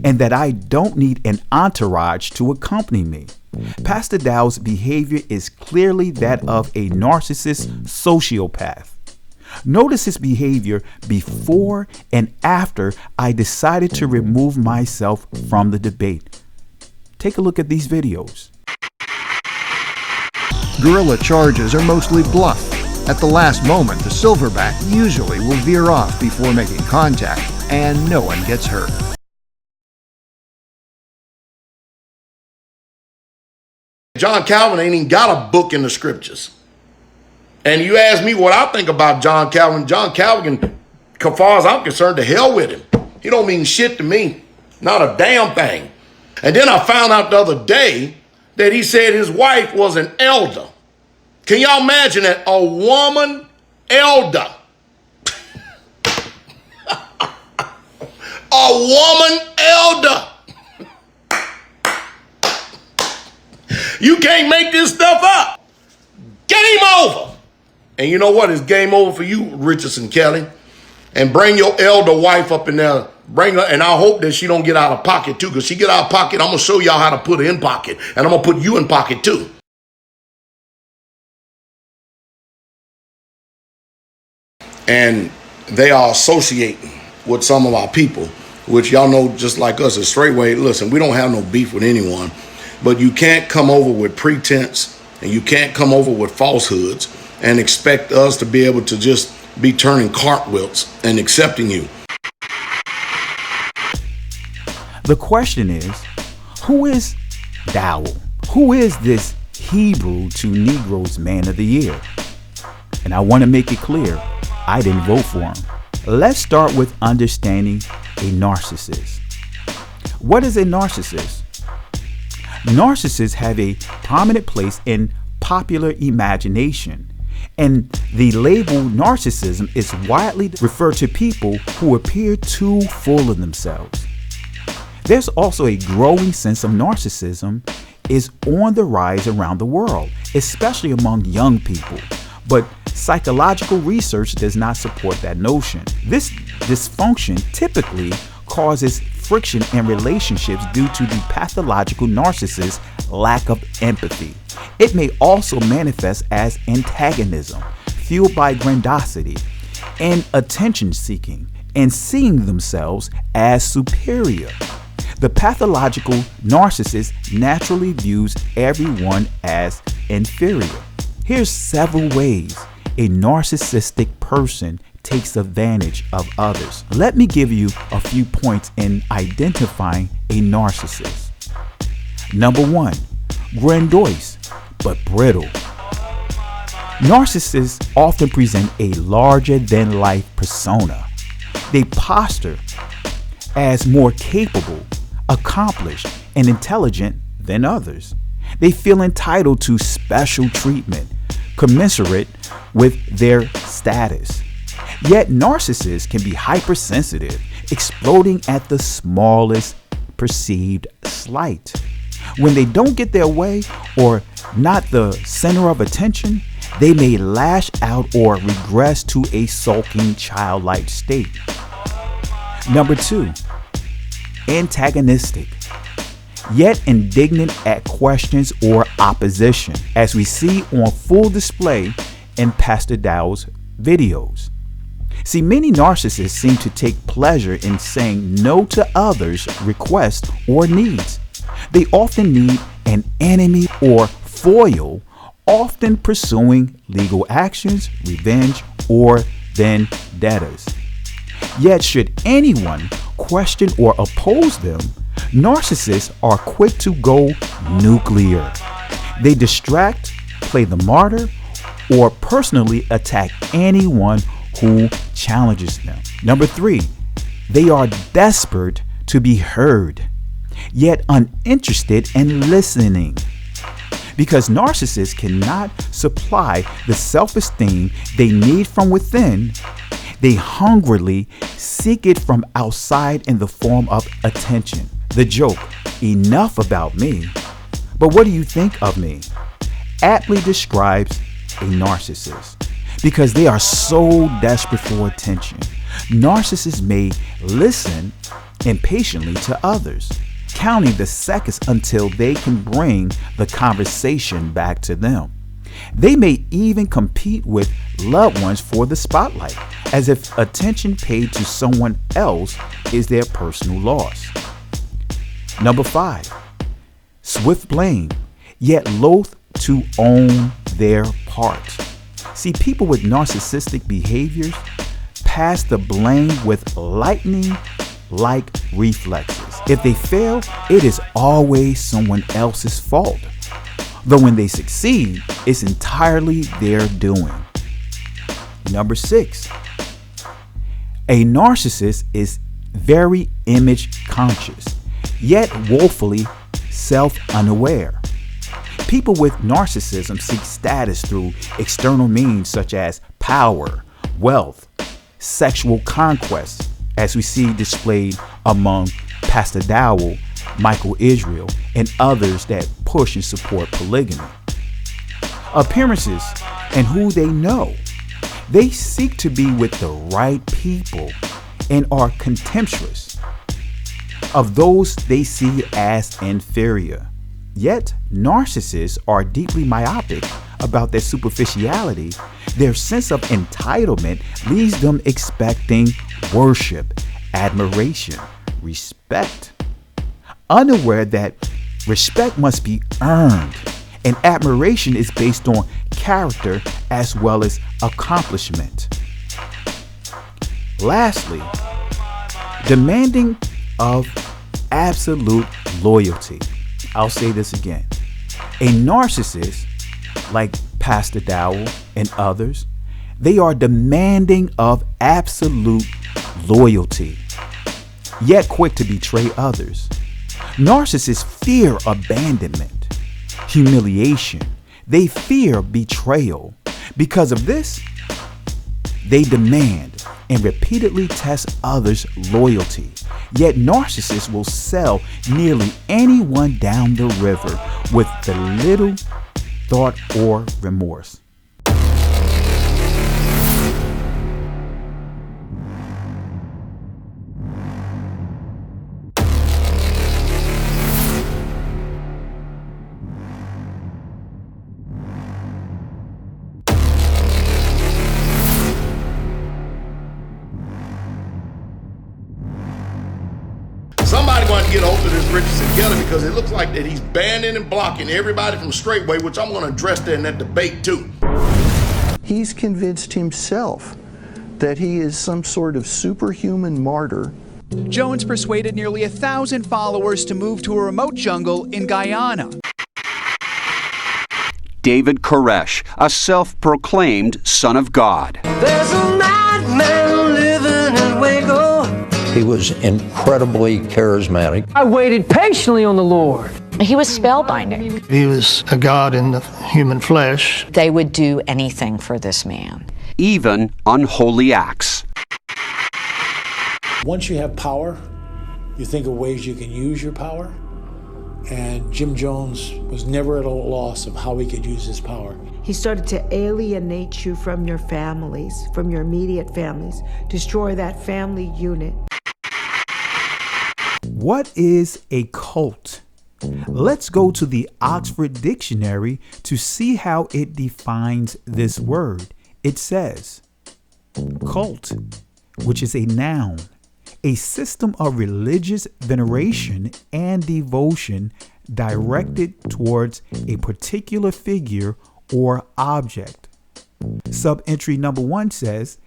S4: and that I don't need an entourage to accompany me. Pastor Dowell's behavior is clearly that of a narcissist sociopath. Notice his behavior before and after I decided to remove myself from the debate. Take a look at these videos.
S14: Guerrilla charges are mostly bluff. At the last moment, the silverback usually will veer off before making contact, and no one gets hurt.
S1: John Calvin ain't even got a book in the scriptures. And you ask me what I think about John Calvin. John Calvin, as far as I'm concerned, to hell with him. He don't mean shit to me. Not a damn thing. And then I found out the other day that he said his wife was an elder. Can y'all imagine that? A woman elder. A woman elder. You can't make this stuff up. Game over. And you know what? It's game over for you, Richardson Kelly. And bring your elder wife up in there. Bring her, and I hope that she don't get out of pocket too. Because she get out of pocket, I'm going to show y'all how to put her in pocket. And I'm going to put you in pocket too. And they are associating with some of our people, which y'all know just like us at Strait Way. Listen, we don't have no beef with anyone. But you can't come over with pretense and you can't come over with falsehoods and expect us to be able to just be turning cartwheels and accepting you.
S4: The question is, who is Dowell? Who is this Hebrew to Negroes Man of the Year? And I want to make it clear, I didn't vote for him. Let's start with understanding a narcissist. What is a narcissist? Narcissists have a prominent place in popular imagination, and the label narcissism is widely referred to people who appear too full of themselves. There's also a growing sense of narcissism is on the rise around the world, especially among young people, but psychological research does not support that notion. This dysfunction typically causes friction in relationships due to the pathological narcissist's lack of empathy. It may also manifest as antagonism, fueled by grandiosity and attention seeking, and seeing themselves as superior. The pathological narcissist naturally views everyone as inferior. Here's several ways a narcissistic person takes advantage of others. Let me give you a few points in identifying a narcissist. Number 1, grandiose but brittle. Narcissists often present a larger-than-life persona. They posture as more capable, accomplished, and intelligent than others. They feel entitled to special treatment, commensurate with their status. Yet narcissists can be hypersensitive, exploding at the smallest perceived slight. When they don't get their way or not the center of attention, they may lash out or regress to a sulking childlike state. Number 2, antagonistic, yet indignant at questions or opposition, as we see on full display in Pastor Dowell's videos. See, many narcissists seem to take pleasure in saying no to others' requests or needs. They often need an enemy or foil, often pursuing legal actions, revenge, or vendettas. Yet, should anyone question or oppose them, narcissists are quick to go nuclear. They distract, play the martyr, or personally attack anyone who challenges them. Number 3, they are desperate to be heard, yet uninterested in listening. Because narcissists cannot supply the self-esteem they need from within, they hungrily seek it from outside in the form of attention. The joke, enough about me, but what do you think of me, aptly describes a narcissist, because they are so desperate for attention. Narcissists may listen impatiently to others, counting the seconds until they can bring the conversation back to them. They may even compete with loved ones for the spotlight, as if attention paid to someone else is their personal loss. Number 5, swift blame, yet loath to own their part. See, people with narcissistic behaviors pass the blame with lightning-like reflexes. If they fail, it is always someone else's fault. Though when they succeed, it's entirely their doing. Number 6, a narcissist is very image conscious, yet woefully self-unaware. People with narcissism seek status through external means such as power, wealth, sexual conquest, as we see displayed among Pastor Dowell, Michael Israel, and others that push and support polygamy. Appearances and who they know. They seek to be with the right people and are contemptuous of those they see as inferior. Yet, narcissists are deeply myopic about their superficiality. Their sense of entitlement leaves them expecting worship, admiration, respect, unaware that respect must be earned and admiration is based on character as well as accomplishment. Lastly, demanding of absolute loyalty. I'll say this again. A narcissist, like Pastor Dowell and others, they are demanding of absolute loyalty, yet quick to betray others. Narcissists fear abandonment, humiliation. They fear betrayal. Because of this, they demand and repeatedly test others' loyalty. Yet narcissists will sell nearly anyone down the river with the little thought or remorse.
S1: Somebody going to get hold of this Richardson Geller because it looks like that he's banning and blocking everybody from Strait Way, which I'm going to address that in that debate too.
S15: He's convinced himself that he is some sort of superhuman martyr.
S16: Jones persuaded nearly 1,000 followers to move to a remote jungle in Guyana.
S17: David Koresh, a self-proclaimed son of God.
S18: There's a madman living in Waco.
S19: He was incredibly charismatic.
S18: I waited patiently on the Lord.
S20: He was spellbinding.
S21: He was a god in the human flesh.
S20: They would do anything for this man.
S17: Even unholy acts.
S22: Once you have power, you think of ways you can use your power. And Jim Jones was never at a loss of how he could use his power.
S23: He started to alienate you from your families, from your immediate families, destroy that family unit.
S4: What is a cult? Let's go to the Oxford Dictionary to see how it defines this word. It says, cult, which is a noun, a system of religious veneration and devotion directed towards a particular figure or object. Sub-entry number 1 says,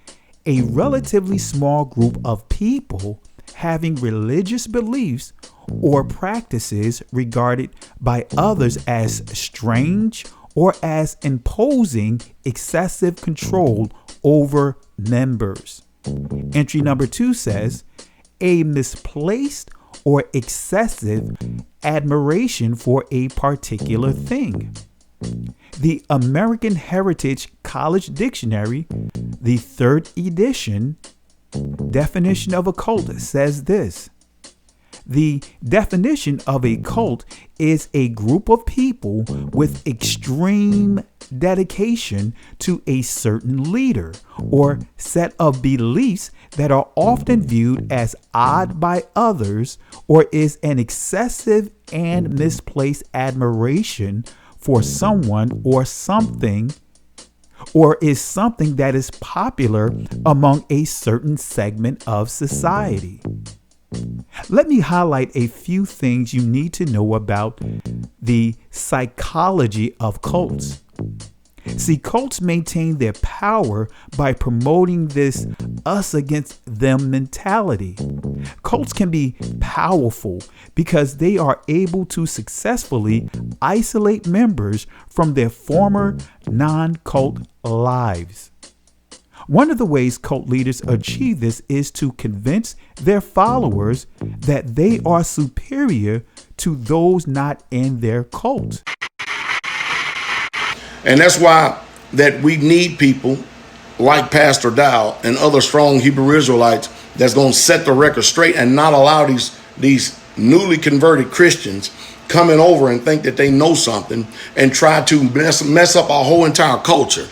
S4: a relatively small group of people having religious beliefs or practices regarded by others as strange or as imposing excessive control over members. Entry number 2 says, a misplaced or excessive admiration for a particular thing. The American Heritage College Dictionary, the 3rd edition, definition of a cult says this. The definition of a cult is a group of people with extreme dedication to a certain leader or set of beliefs that are often viewed as odd by others, or is an excessive and misplaced admiration for someone or something, or is something that is popular among a certain segment of society. Let me highlight a few things you need to know about the psychology of cults. See, cults maintain their power by promoting this us against them mentality. Cults can be powerful because they are able to successfully isolate members from their former non-cult lives. One of the ways cult leaders achieve this is to convince their followers that they are superior to those not in their cult.
S1: And that's why that we need people like Pastor Dowell and other strong Hebrew Israelites that's going to set the record straight and not allow these newly converted Christians coming over and think that they know something and try to mess up our whole entire culture.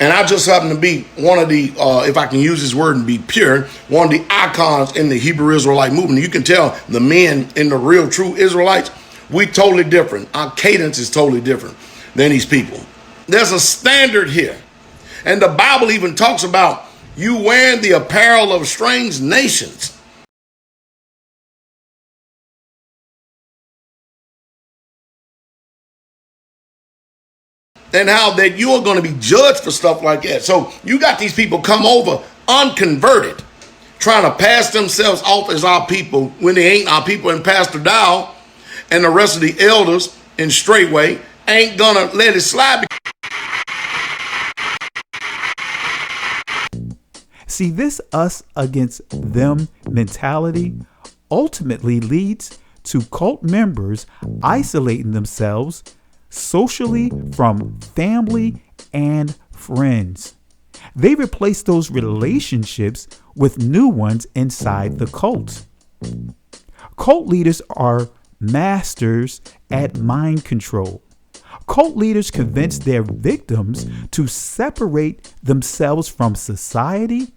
S1: And I just happen to be one of the, if I can use this word and be pure, one of the icons in the Hebrew Israelite movement. You can tell the men in the real true Israelites, we totally different. Our cadence is totally different than these people. There's a standard here. And the Bible even talks about you wearing the apparel of strange nations. And how that you are going to be judged for stuff like that. So you got these people come over unconverted, trying to pass themselves off as our people when they ain't our people. And Pastor Dowell and the rest of the elders in Strait Way ain't gonna let it slide.
S4: See, this us against them mentality ultimately leads to cult members isolating themselves socially from family and friends. They replace those relationships with new ones inside the cult. Cult leaders are masters at mind control. Cult leaders convince their victims to separate themselves from society,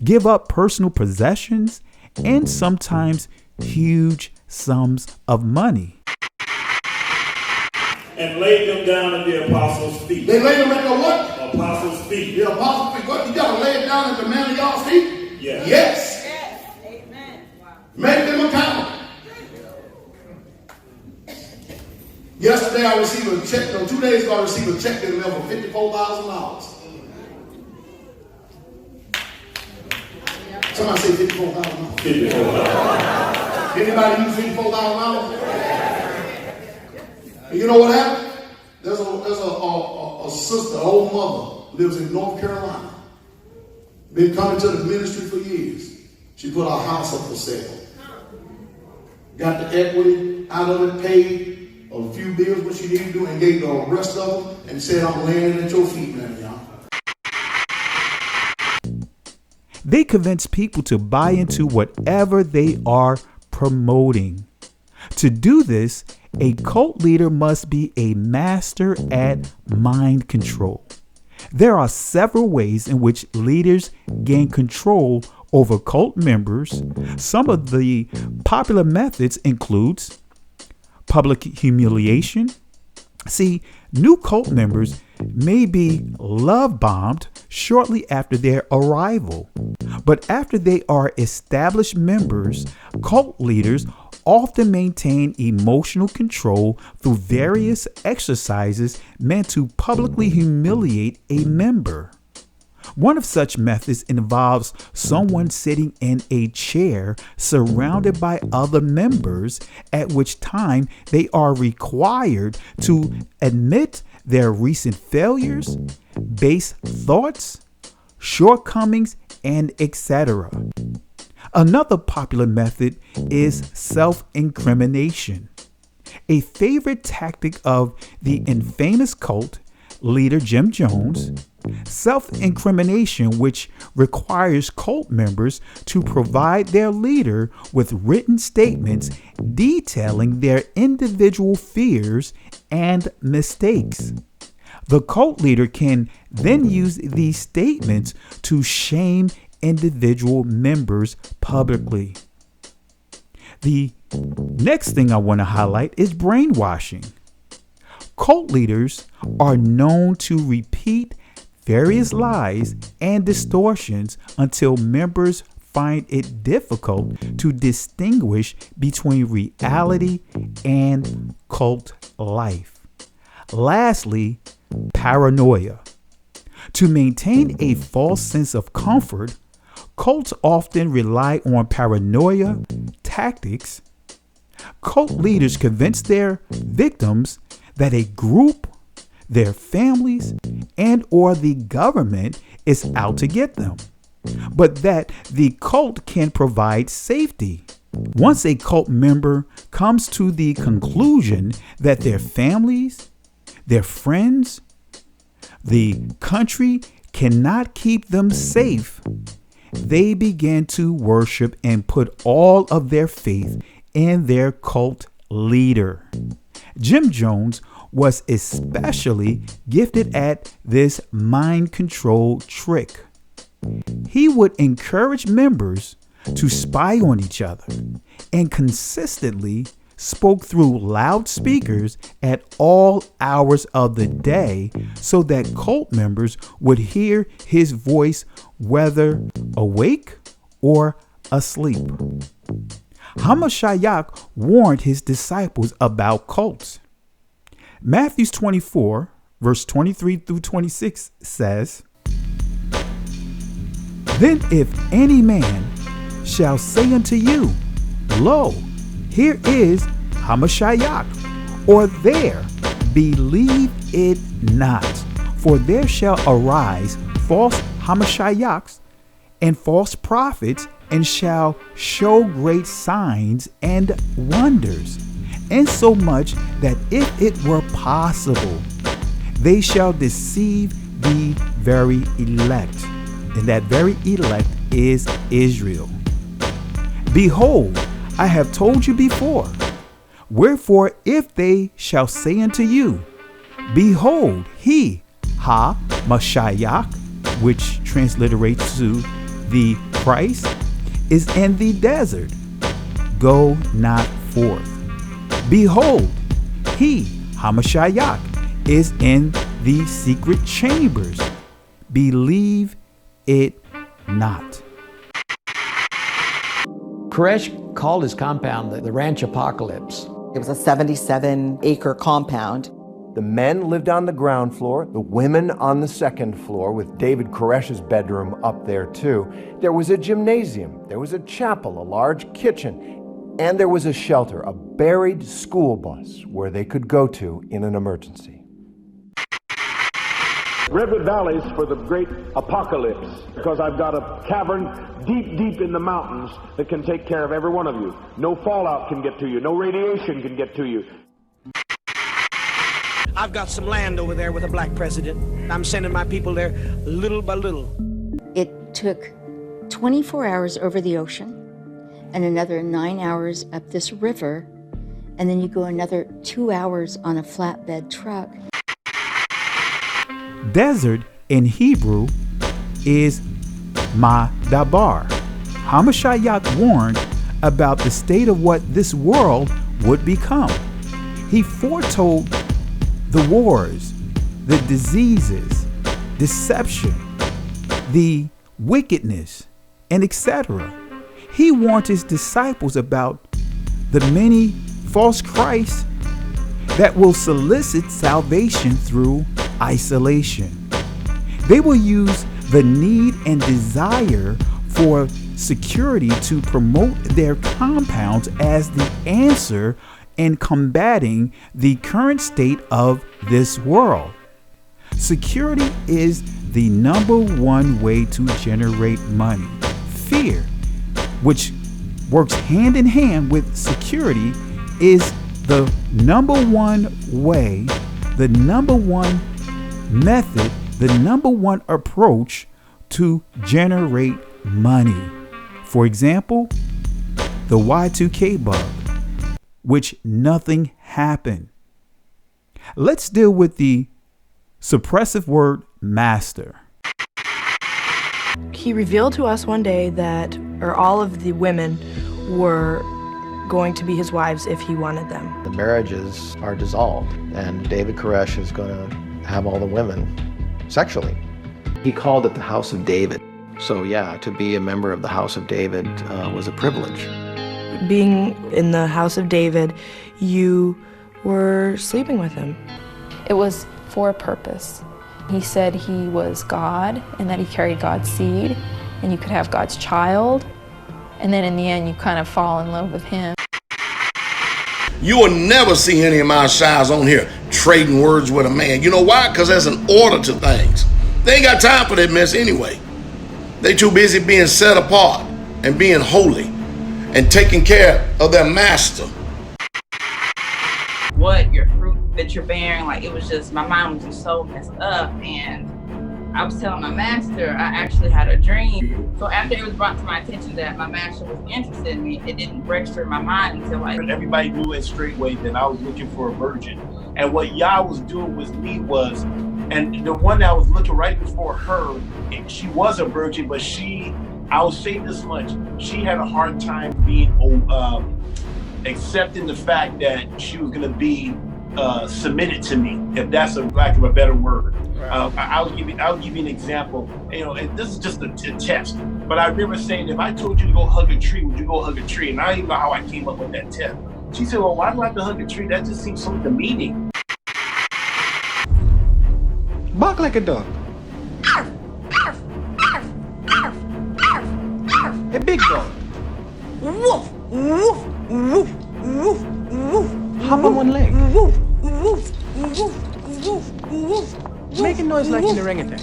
S4: give up personal possessions, and sometimes huge sums of money.
S2: And laid them down at the apostles' feet.
S1: They laid them at the what?
S2: Apostles' feet.
S1: The apostles' feet. What? You got to lay it down at the man of y'all's feet?
S2: Yes.
S1: Yes.
S23: Amen. Wow.
S1: Make them accountable. Yesterday I received a check, 2 days ago I received a check in the mail for $54,000. Somebody say $54,000.
S2: $54,000.
S1: Anybody use $54,000? And you know what happened? There's a sister, an old mother, lives in North Carolina. Been coming to the ministry for years. She put our house up for sale. Got the equity out of it, paid a few bills, what she needed to do, and gave the rest of them, and said, I'm laying at your feet, man, y'all.
S4: They convince people to buy into whatever they are promoting. To do this, a cult leader must be a master at mind control. There are several ways in which leaders gain control over cult members. Some of the popular methods includes public humiliation. See, new cult members may be love bombed shortly after their arrival, but after they are established members, cult leaders often maintain emotional control through various exercises meant to publicly humiliate a member. One of such methods involves someone sitting in a chair surrounded by other members, at which time they are required to admit their recent failures, base thoughts, shortcomings, and etc. Another popular method is self-incrimination. A favorite tactic of the infamous cult leader Jim Jones, self-incrimination, which requires cult members to provide their leader with written statements detailing their individual fears and mistakes. The cult leader can then use these statements to shame individual members publicly. The next thing I want to highlight is brainwashing. Cult leaders are known to repeat various lies and distortions until members find it difficult to distinguish between reality and cult life. Lastly, paranoia. To maintain a false sense of comfort, cults often rely on paranoia tactics. Cult leaders convince their victims that a group, their families, and or the government is out to get them, but that the cult can provide safety. Once a cult member comes to the conclusion that their families, their friends, the country cannot keep them safe, they begin to worship and put all of their faith in their cult leader. Jim Jones was especially gifted at this mind control trick. He would encourage members to spy on each other and consistently spoke through loudspeakers at all hours of the day so that cult members would hear his voice whether awake or asleep. Hamashiach warned his disciples about cults. Matthew 24, verse 23 through 26 says, "Then if any man shall say unto you, Lo, here is Hamashiach, or there, believe it not. For there shall arise false Hamashiachs and false prophets, and shall show great signs and wonders, insomuch that if it were possible, they shall deceive the very elect." And that very elect is Israel. "Behold, I have told you before. Wherefore, if they shall say unto you, Behold, he, Mashiach, which transliterates to the Christ, is in the desert, go not forth. Behold, he, Hamashiach, is in the secret chambers, believe it not."
S3: Koresh called his compound the Ranch Apocalypse.
S5: It was a 77-acre compound.
S6: The men lived on the ground floor, the women on the second floor, with David Koresh's bedroom up there too. There was a gymnasium, there was a chapel, a large kitchen, and there was a shelter, a buried school bus where they could go to in an emergency.
S2: River valleys for the great apocalypse, because I've got a cavern deep, deep in the mountains that can take care of every one of you. No fallout can get to you. No radiation can get to you.
S24: I've got some land over there with a black president. I'm sending my people there little by little.
S25: It took 24 hours over the ocean and another 9 hours up this river, and then you go another 2 hours on a flatbed truck.
S4: Desert in Hebrew is Madabar. Hamashiach warned about the state of what this world would become. He foretold the wars, the diseases, deception, the wickedness, and etc. He warned his disciples about the many false Christs that will solicit salvation through isolation. They will use the need and desire for security to promote their compounds as the answer in combating the current state of this world. Security is the #1 way to generate money. Fear, which works hand in hand with security, is the number one way, the number one method, the number one approach to generate money. For example, the Y2K bug, which nothing happened. Let's deal with the suppressive word master.
S7: He revealed to us one day that all of the women were going to be his wives if he wanted them.
S8: The marriages are dissolved, and David Koresh is going to have all the women sexually. He called it the House of David. So yeah, to be a member of the House of David was a privilege.
S7: Being in the House of David, you were sleeping with him.
S9: It was for a purpose. He said he was God and that he carried God's seed and you could have God's child. And then in the end, you kind of fall in love with him.
S1: You will never see any of my shies on here trading words with a man. You know why? Because there's an order to things. They ain't got time for that mess anyway. They too busy being set apart and being holy and taking care of their master.
S10: What your fruit that you're bearing, like it was just, my mind was just so messed up. And I was telling my master, I actually had a dream. So after it was brought to my attention that my master was interested in me, it didn't register in my mind until like...
S11: Everybody knew at Strait Way that I was looking for a virgin. And what Yah was doing with me was, and the one that I was looking right before her, she was a virgin, but I will say this much, she had a hard time being accepting the fact that she was gonna be submitted to me, if that's a lack of a better word. I'll give you an example. You know, and this is just a test. But I remember saying, if I told you to go hug a tree, would you go hug a tree? And I don't even know how I came up with that test. She said, well, why do I have to hug a tree? That just seems so demeaning.
S8: Bark like a dog. A big dog.
S10: Woof, woof, woof, woof, woof.
S8: Hop on one leg.
S10: Woof, woof, woof, woof, woof.
S8: Make a noise like an orangutan.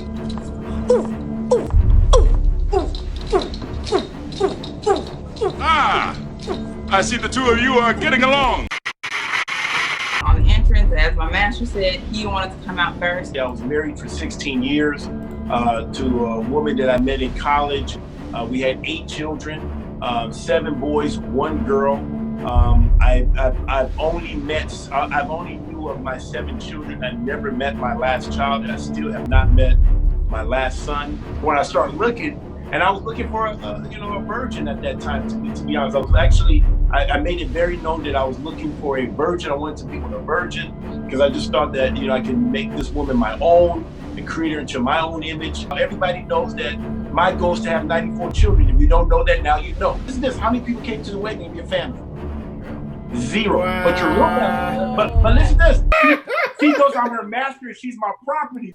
S26: Ah! I see the two of you are getting along.
S10: On the entrance, as my master said, he wanted to come out first.
S11: I was married for 16 years to a woman that I met in college. We had 8 children, 7 boys, 1 girl. I've only knew of my 7 children. I never met my last child, and I still have not met my last son. When I started looking, and I was looking for a virgin at that time. To be honest, I made it very known that I was looking for a virgin. I wanted to be with a virgin because I just thought that I can make this woman my own and create her into my own image. Everybody knows that my goal is to have 94 children. If you don't know that, now you know. Listen to this. How many people came to the wedding of your family? 0. Wow. But your real family. But listen to this. She knows I'm her master and she's my property.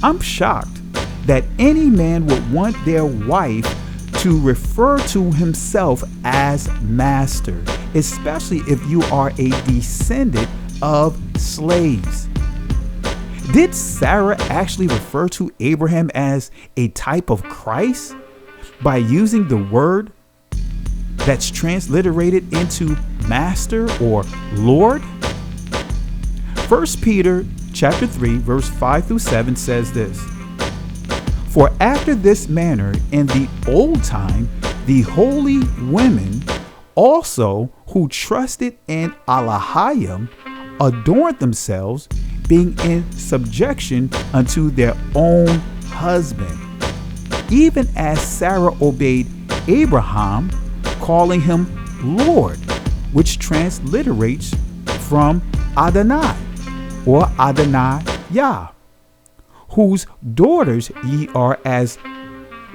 S4: I'm shocked that any man would want their wife to refer to himself as master, especially if you are a descendant of slaves. Did Sarah actually refer to Abraham as a type of Christ by using the word that's transliterated into master or Lord? 1 Peter chapter 3, verse 5 through 7 says this: For after this manner in the old time, the holy women also who trusted in Elohim adorned themselves, being in subjection unto their own husband, even as Sarah obeyed Abraham, calling him Lord, which transliterates from Adonai or Adonai Yah, whose daughters ye are as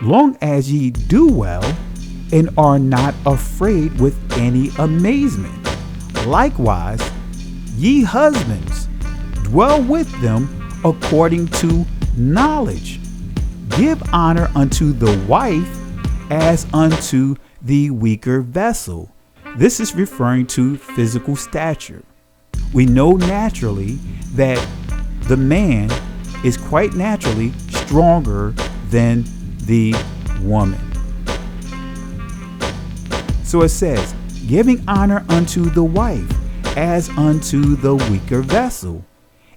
S4: long as ye do well and are not afraid with any amazement. Likewise, ye husbands, dwell with them according to knowledge. Give honor unto the wife as unto the weaker vessel. This is referring to physical stature. We know naturally that the man is quite naturally stronger than the woman. So it says, giving honor unto the wife as unto the weaker vessel,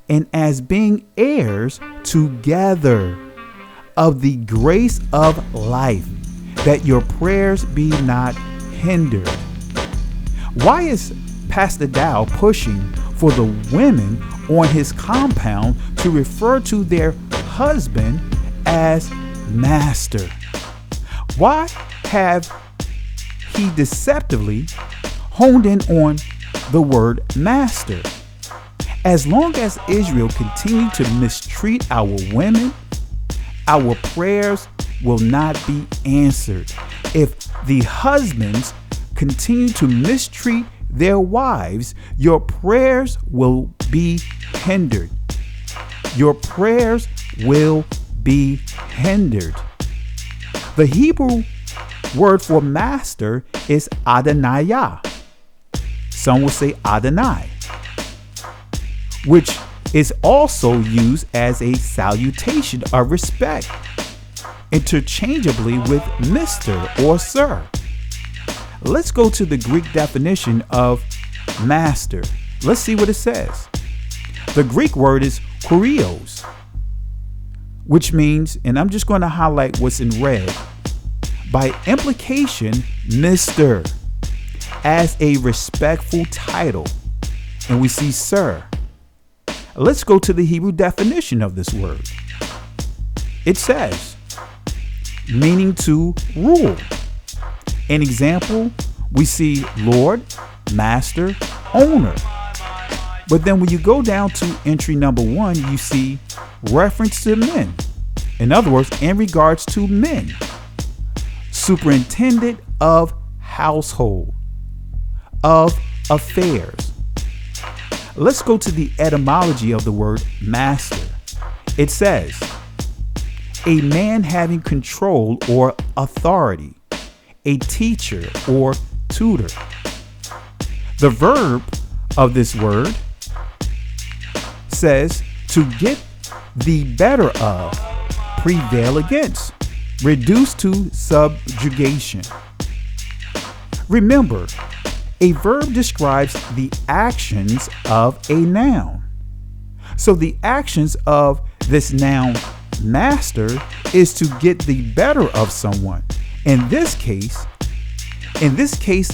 S4: and as being heirs together of the grace of life, that your prayers be not hindered. Why is Pastor Dowell pushing for the women on his compound to refer to their husband as master? Why have he deceptively honed in on the word master? As long as Israel continue to mistreat our women, our prayers will not be answered. If the husbands continue to mistreat their wives, your prayers will be hindered. Your prayers will be hindered. The Hebrew word for master is Adonaiah. Some will say Adonai, which is also used as a salutation of respect, interchangeably with Mr. or Sir. Let's go to the Greek definition of master. Let's see what it says. The Greek word is kurios, which means, and I'm just going to highlight what's in red, by implication, Mr., as a respectful title. And we see Sir. Let's go to the Hebrew definition of this word. It says, meaning to rule. An example, we see Lord, Master, Owner. But then when you go down to entry number 1, you see reference to men. In other words, in regards to men. Superintendent of household, of affairs. Let's go to the etymology of the word master. It says, a man having control or authority, a teacher or tutor. The verb of this word says to get the better of, prevail against, reduce to subjugation. Remember, a verb describes the actions of a noun. So the actions of this noun master is to get the better of someone. In this case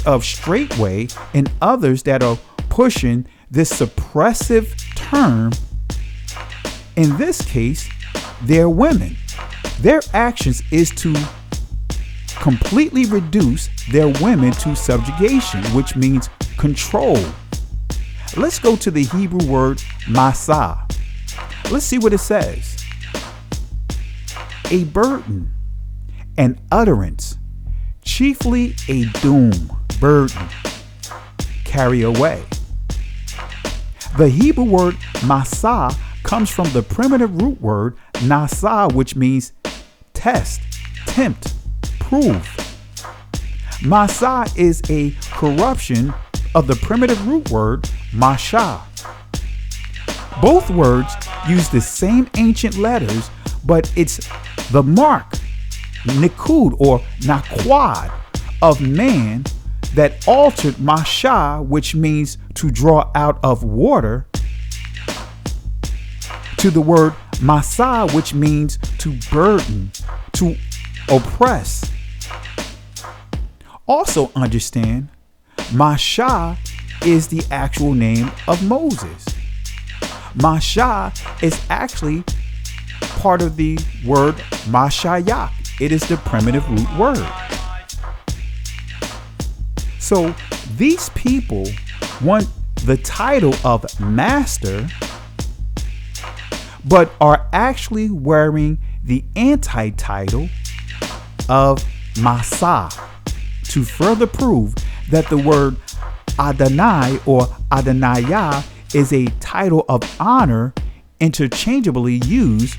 S4: of Strait Way and others that are pushing this suppressive term, in this case, they're women. Their actions is to completely reduce their women to subjugation, which means control. Let's go to the Hebrew word masa. Let's see what it says. A burden, an utterance, chiefly a doom, burden, carry away. The Hebrew word masa comes from the primitive root word nasa, which means test, tempt, prove. Masa is a corruption of the primitive root word masha. Both words use the same ancient letters, but it's the mark, nikud or naquad, of man that altered masha, which means to draw out of water, to the word masa, which means to burden, to oppress. Also understand, Masha is the actual name of Moses. Masha is actually part of the word Mashayak. It is the primitive root word. So these people want the title of master, but are actually wearing the anti-title of Masa to further prove that the word Adonai or Adonaiah is a title of honor interchangeably used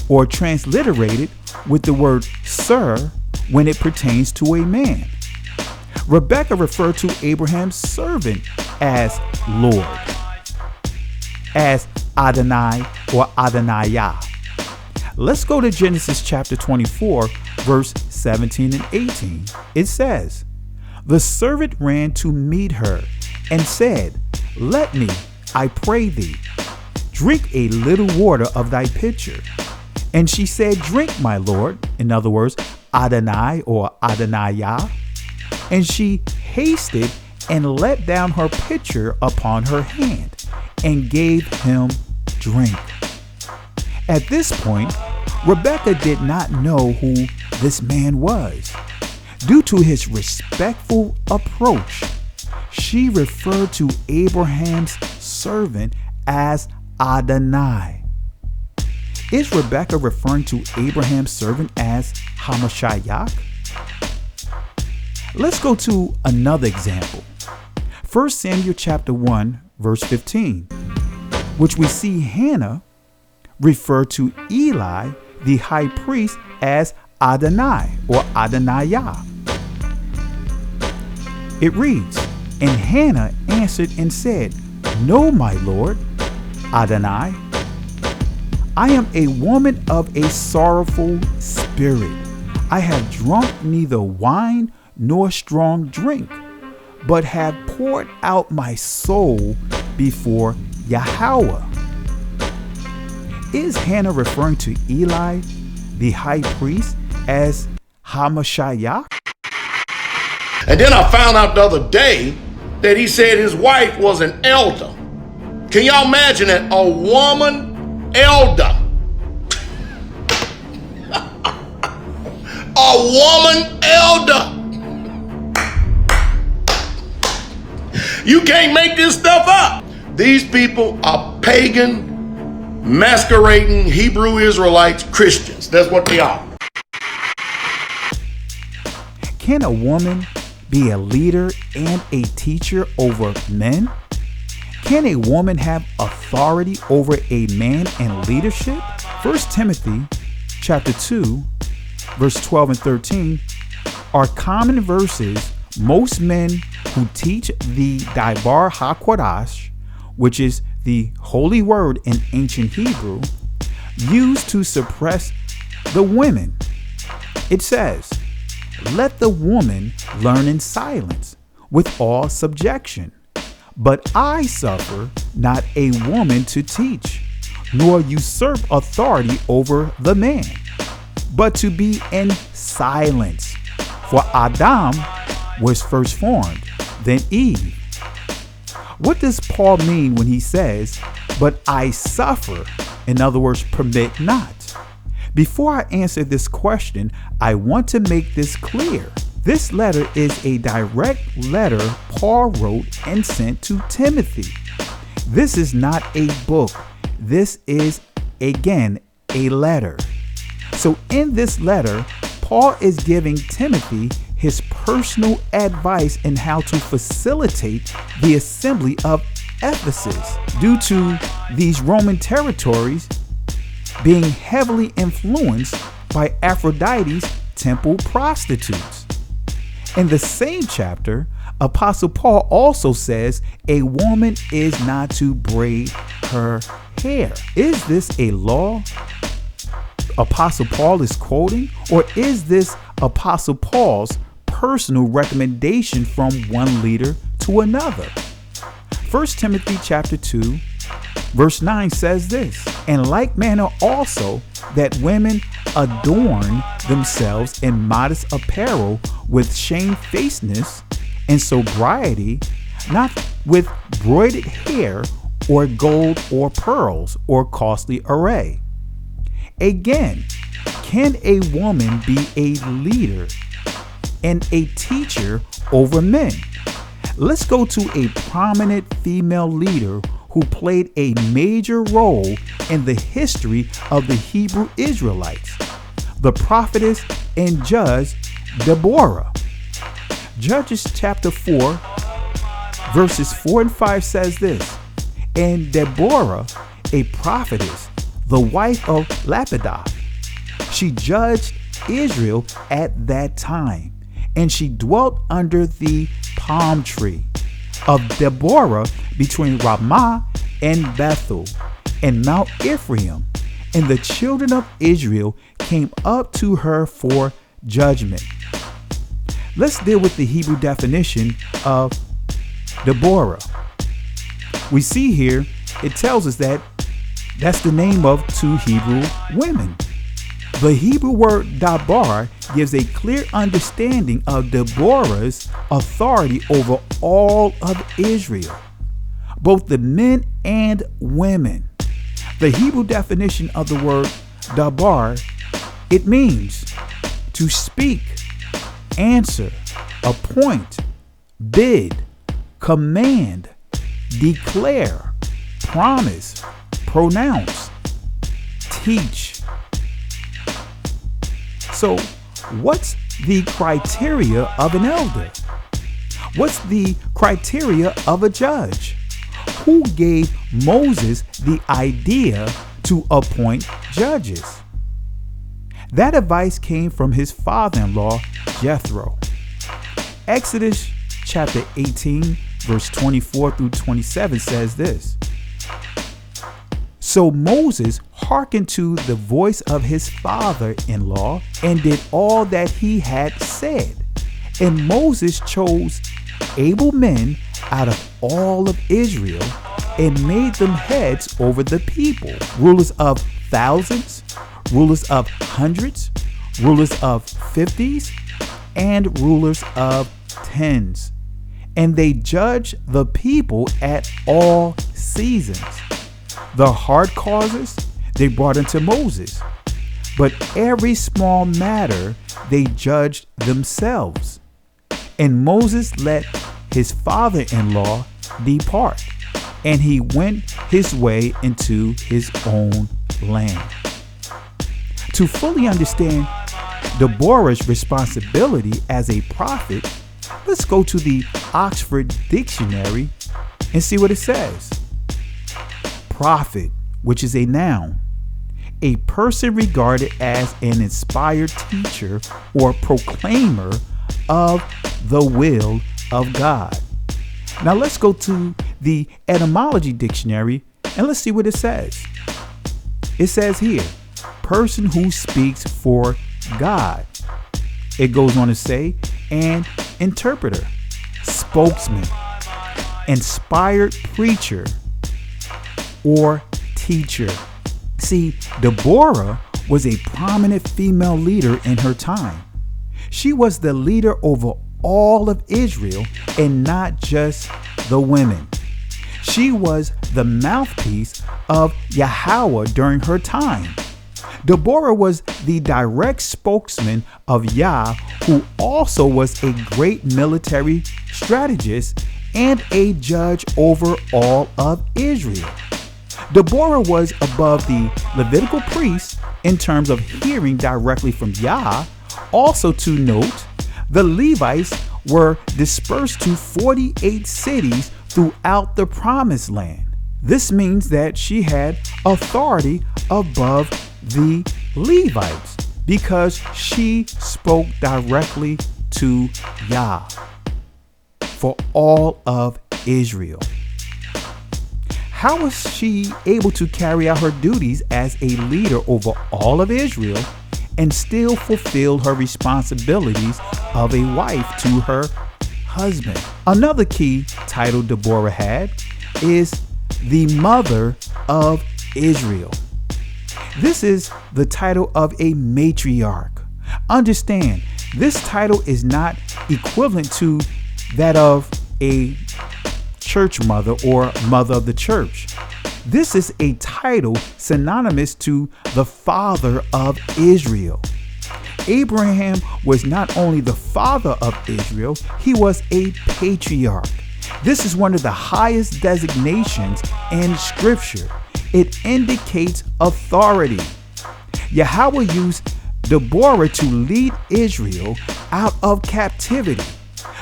S4: or transliterated with the word sir when it pertains to a man. Rebecca referred to Abraham's servant as Lord, as Adonai or Adonaiah. Let's go to Genesis chapter 24, verse 17 and 18. It says, the servant ran to meet her and said, let me, I pray thee, drink a little water of thy pitcher. And she said, drink, my lord. In other words, Adonai or Adonaiah. And she hasted and let down her pitcher upon her hand and gave him drink. At this point, Rebekah did not know who this man was. Due to his respectful approach, she referred to Abraham's servant as Adonai. Is Rebekah referring to Abraham's servant as Hamashiach? Let's go to another example. 1 Samuel chapter 1, verse 15, which we see Hannah refer to Eli, the high priest, as Adonai or Adonaiah. It reads, and Hannah answered and said, no, my lord, Adonai, I am a woman of a sorrowful spirit. I have drunk neither wine nor strong drink, but have poured out my soul before Yahweh. Is Hannah referring to Eli, the high priest, as Hamashiach?
S1: And then I found out the other day that he said his wife was an elder. Can y'all imagine that? A woman elder. A woman elder. You can't make this stuff up. These people are pagan, masquerading Hebrew Israelites, Christians. That's what they are.
S4: Can a woman be a leader and a teacher over men? Can a woman have authority over a man in leadership? 1 Timothy chapter 2, verse 12 and 13 are common verses most men who teach the Dabar HaKodash, which is the holy word in ancient Hebrew, use to suppress the women. It says, let the woman learn in silence with all subjection. But I suffer not a woman to teach, nor usurp authority over the man, but to be in silence. For Adam was first formed, then Eve. What does Paul mean when he says, but I suffer? In other words, permit not. Before I answer this question, I want to make this clear. This letter is a direct letter Paul wrote and sent to Timothy. This is not a book. This is, again, a letter. So in this letter, Paul is giving Timothy his personal advice in how to facilitate the assembly of Ephesus due to these Roman territories being heavily influenced by Aphrodite's temple prostitutes. In the same chapter, Apostle Paul also says a woman is not to braid her hair. Is this a law Apostle Paul is quoting, or is this Apostle Paul's personal recommendation from one leader to another? 1 Timothy chapter 2, verse 9 says this, in like manner also that women adorn themselves in modest apparel with shamefacedness and sobriety, not with broided hair or gold or pearls or costly array. Again, can a woman be a leader and a teacher over men? Let's go to a prominent female leader who played a major role in the history of the Hebrew Israelites, the prophetess and judge Deborah. Judges chapter 4, verses 4 and 5 says this, and Deborah, a prophetess, the wife of Lapidoth, she judged Israel at that time, and she dwelt under the palm tree of Deborah between Ramah and Bethel and Mount Ephraim, and the children of Israel came up to her for judgment. Let's deal with the Hebrew definition of Deborah. We see here, it tells us that that's the name of 2 Hebrew women. The Hebrew word dabar gives a clear understanding of Deborah's authority over all of Israel, both the men and women. The Hebrew definition of the word dabar, it means to speak, answer, appoint, bid, command, declare, promise, pronounce, teach. So, what's the criteria of an elder? What's the criteria of a judge? Who gave Moses the idea to appoint judges? That advice came from his father-in-law, Jethro. Exodus chapter 18, verse 24 through 27 says this. So Moses hearkened to the voice of his father-in-law and did all that he had said. And Moses chose able men out of all of Israel and made them heads over the people, rulers of thousands, rulers of hundreds, rulers of 50s, and rulers of 10s. And they judged the people at all seasons. The hard causes they brought unto Moses, but every small matter they judged themselves. And Moses let his father-in-law depart, and he went his way into his own land. To fully understand Deborah's responsibility as a prophet, let's go to the Oxford Dictionary and see what it says. Prophet, which is a noun, a person regarded as an inspired teacher or proclaimer of the will of God. Now let's go to the Etymology Dictionary and let's see what it says. It says here, person who speaks for God. It goes on to say, an interpreter, spokesman, inspired preacher, or teacher. See, Deborah was a prominent female leader in her time. She was the leader over all of Israel and not just the women. She was the mouthpiece of Yahweh during her time. Deborah was the direct spokesman of Yah, who also was a great military strategist and a judge over all of Israel. Deborah was above the Levitical priests in terms of hearing directly from Yah. Also to note, the Levites were dispersed to 48 cities throughout the Promised Land. This means that she had authority above the Levites because she spoke directly to Yah for all of Israel. How was she able to carry out her duties as a leader over all of Israel and still fulfill her responsibilities of a wife to her husband? Another key title Deborah had is the Mother of Israel. This is the title of a matriarch. Understand, this title is not equivalent to that of a church mother or mother of the church. This is a title synonymous to the father of Israel. Abraham was not only the father of Israel, he was a patriarch. This is one of the highest designations in Scripture. It indicates authority. Yahweh used Deborah to lead Israel out of captivity.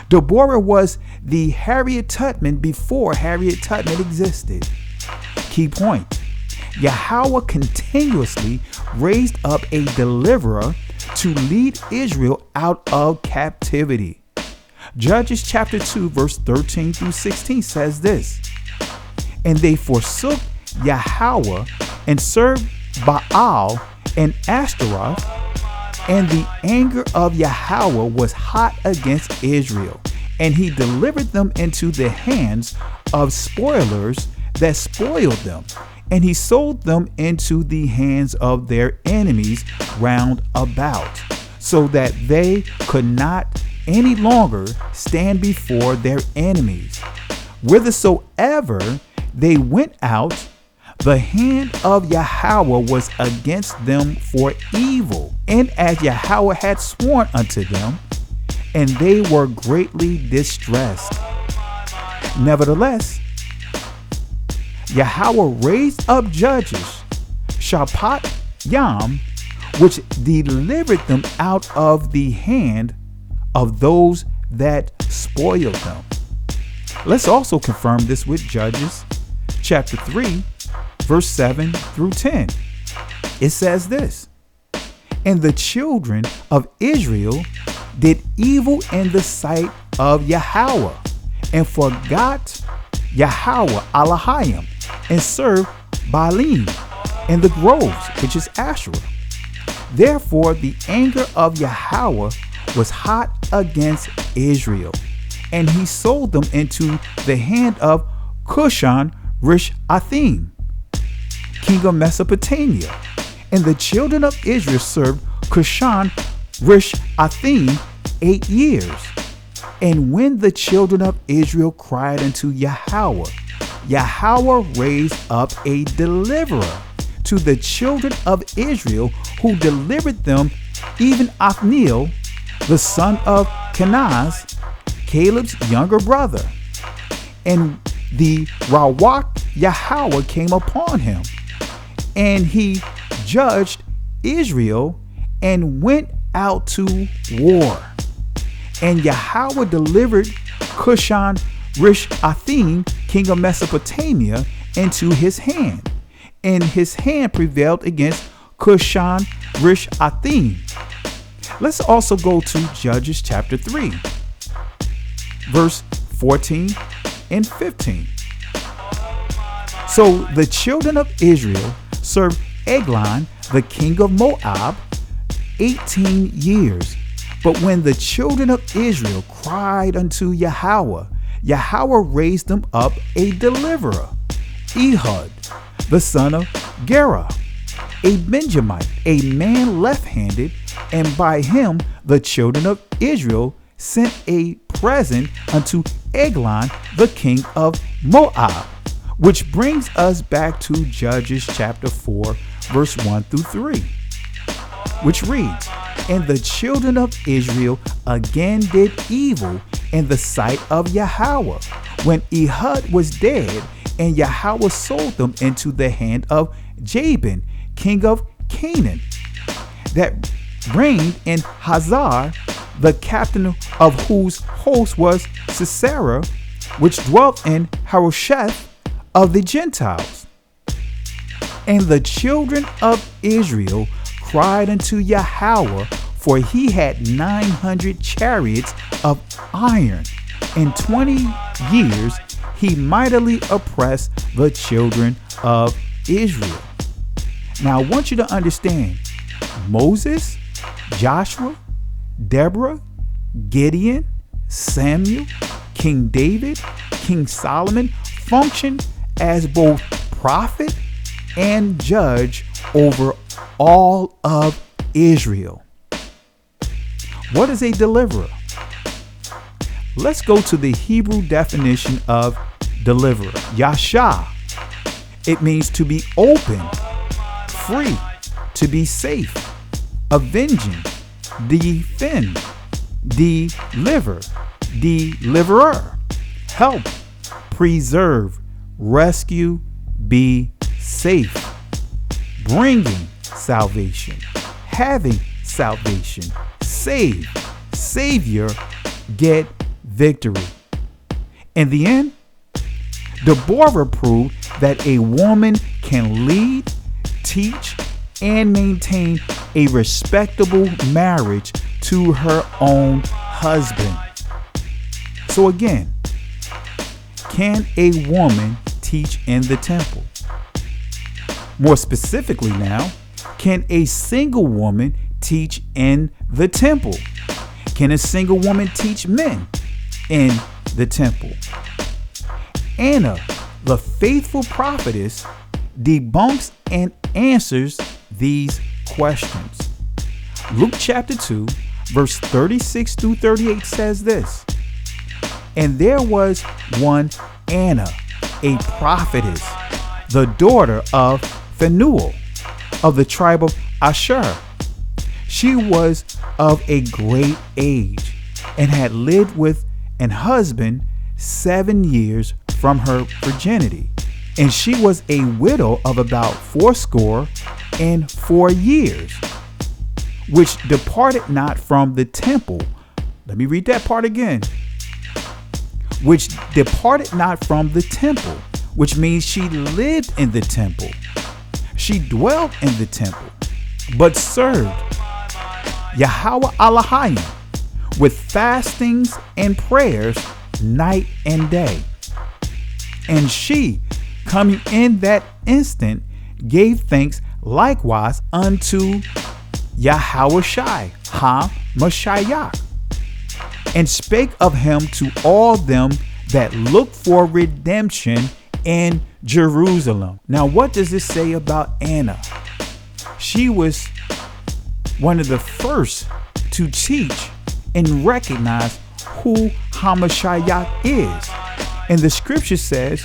S4: Deborah was the Harriet Tubman before Harriet Tubman existed. Key point: Yahweh continuously raised up a deliverer to lead Israel out of captivity. Judges chapter 2 verse 13 through 16 says this: and they forsook Yahweh and served Baal and Ashtaroth, and the anger of Yahweh was hot against Israel, and he delivered them into the hands of spoilers that spoiled them, and he sold them into the hands of their enemies round about, so that they could not any longer stand before their enemies. Whithersoever they went out, the hand of Yahweh was against them for evil, and as Yahweh had sworn unto them, and they were greatly distressed. Nevertheless, Yahweh raised up judges, Shaphat Yam, which delivered them out of the hand of those that spoiled them. Let's also confirm this with Judges chapter 3, verse 7 through 10. It says this: "And the children of Israel did evil in the sight of Yahweh, and forgot Yahweh Elohim, and served Baalim and the groves, which is Asherah. Therefore the anger of Yahweh was hot against Israel, and he sold them into the hand of Cushan Rishathaim, king of Mesopotamia. And the children of Israel served Cushan Rishathaim 8 years. And when the children of Israel cried unto Yahweh, Yahweh raised up a deliverer to the children of Israel, who delivered them, even Othniel, the son of Kenaz, Caleb's younger brother. And the Rawak Yahweh came upon him, and he judged Israel and went out to war. And Yahweh delivered Cushan Rishathaim, king of Mesopotamia, into his hand, and his hand prevailed against Cushan Rishathaim. Let's also go to Judges chapter 3, verse 14 and 15. So the children of Israel served Eglon, the king of Moab, 18 years. But when the children of Israel cried unto Yahweh, Yahweh raised them up a deliverer, Ehud, the son of Gera, a Benjamite, a man left-handed, and by him the children of Israel sent a present unto Eglon, the king of Moab. Which brings us back to Judges chapter 4, verse 1 through 3, which reads, "And the children of Israel again did evil in the sight of Yahweh, when Ehud was dead, and Yahweh sold them into the hand of Jabin, king of Canaan, that reigned in Hazar, the captain of whose host was Sisera, which dwelt in Harosheth of the Gentiles. And the children of Israel cried unto Yahweh, for he had 900 chariots of iron. In 20 years he mightily oppressed the children of Israel." Now I want you to understand, Moses, Joshua, Deborah, Gideon, Samuel, King David, King Solomon functioned as both prophet and judge over all of Israel. What is a deliverer? Let's go to the Hebrew definition of deliverer. Yasha. It means to be open, free, to be safe, avenging, defend, deliver, deliverer, help, preserve, rescue, be safe, bringing salvation, having salvation, save, savior, get victory. In the end, Deborah proved that a woman can lead, teach, and maintain a respectable marriage to her own husband. So again, can a woman teach in the temple? More specifically now, can a single woman teach in the temple? Can a single woman teach men in the temple? Anna, the faithful prophetess debunks and answers these questions. Luke chapter 2, verse 36 through 38 says this: "And there was one Anna, a prophetess, the daughter of Phanuel, of the tribe of Asher. She was of a great age, and had lived with an husband 7 years from her virginity. And she was a widow of about 84 years, which departed not from the temple." Let me read that part again. "Which departed not from the temple," which means she lived in the temple. She dwelt in the temple, but served Yahweh Elohim with fastings and prayers night and day. And she, coming in that instant, gave thanks likewise unto Yahweh Shai HaMashiach, and spake of him to all them that look for redemption in Jerusalem. Now, what does this say about Anna? She was one of the first to teach and recognize who HaMashiach is. And the scripture says,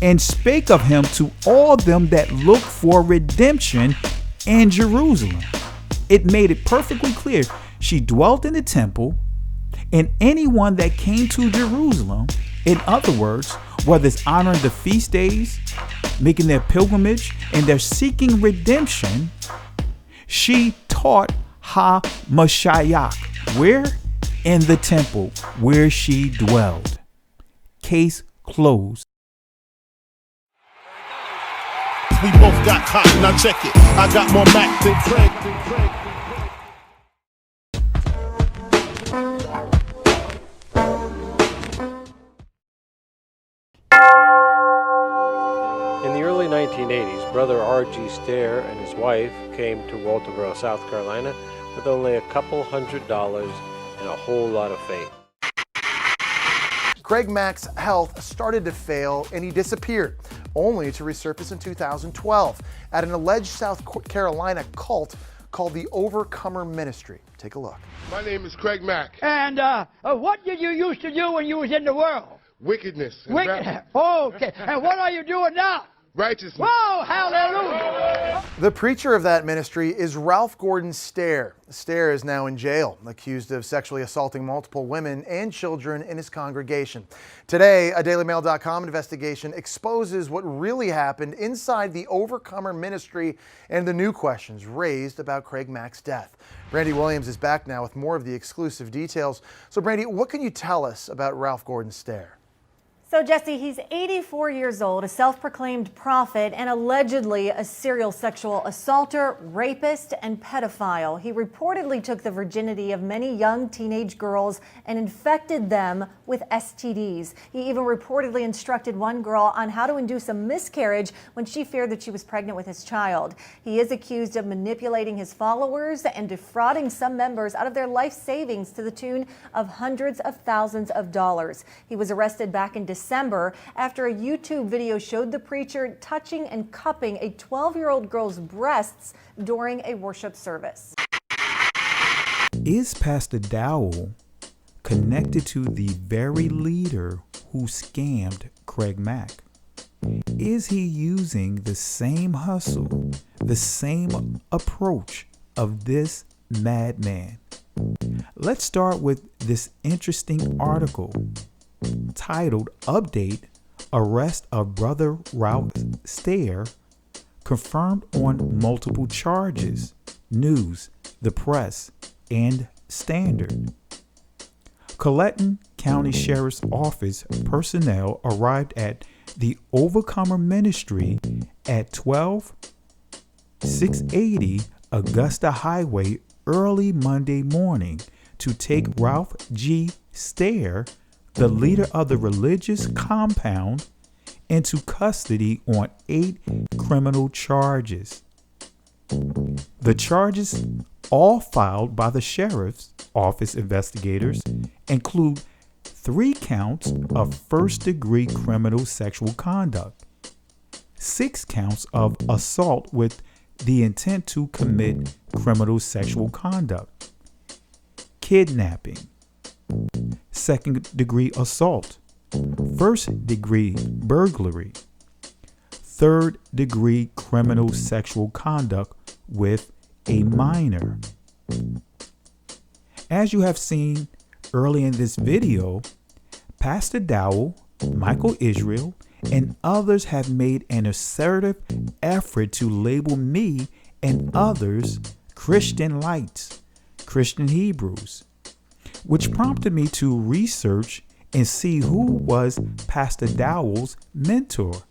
S4: "And spake of him to all them that look for redemption in Jerusalem." It made it perfectly clear she dwelt in the temple, and anyone that came to Jerusalem, in other words, whether it's honoring the feast days, making their pilgrimage, and they're seeking redemption, she taught HaMashiach. Where? In the temple where she dwelled. Case closed.
S12: We both got hot, now check it. I got more Mack than Craig.
S13: In the early 1980s, brother R.G. Stair and his wife came to Walterboro, South Carolina with only a couple $100 and a whole lot of faith.
S14: Craig Mack's health started to fail and he disappeared, only to resurface in 2012 at an alleged South Carolina cult called the Overcomer Ministry. Take a look.
S15: My name is Craig Mack.
S16: And what did you used to do when you was in the world?
S15: Wickedness.
S16: Oh, okay. And what are you doing now?
S15: Righteousness.
S16: Whoa, hallelujah.
S14: The preacher of that ministry is Ralph Gordon Stair. Stair is now in jail, accused of sexually assaulting multiple women and children in his congregation. Today, a DailyMail.com investigation exposes what really happened inside the Overcomer Ministry and the new questions raised about Craig Mack's death. Brandy Williams is back now with more of the exclusive details. So Brandy, what can you tell us about Ralph Gordon Stair?
S19: So Jesse, he's 84 years old, a self-proclaimed prophet, and allegedly a serial sexual assaulter, rapist, and pedophile. He reportedly took the virginity of many young teenage girls and infected them with STDs. He even reportedly instructed one girl on how to induce a miscarriage when she feared that she was pregnant with his child. He is accused of manipulating his followers and defrauding some members out of their life savings to the tune of hundreds of thousands of dollars. He was arrested back in December after a YouTube video showed the preacher touching and cupping a 12-year-old girl's breasts during a worship service.
S4: Is Pastor Dowell connected to the very leader who scammed Craig Mack? Is he using the same hustle, the same approach of this madman? Let's start with this interesting article titled "Update: Arrest of Brother Ralph Stair Confirmed on Multiple Charges." News, The Press, and Standard. Colleton County Sheriff's Office personnel arrived at the Overcomer Ministry at 12680 Augusta Highway early Monday morning to take Ralph G. Stair, the leader of the religious compound, into custody on 8 criminal charges. The charges, all filed by the sheriff's office investigators, include
S17: 3 counts of first-degree criminal sexual conduct, 6 counts of assault with the intent to commit criminal sexual conduct, kidnapping, second-degree assault, first-degree burglary, third-degree criminal sexual conduct with a minor. As you have seen early in this video, Pastor Dowell, Michael Israel, and others have made an assertive effort to label me and others Christian lights, Christian Hebrews, which prompted me to research and see who was Pastor Dowell's mentor.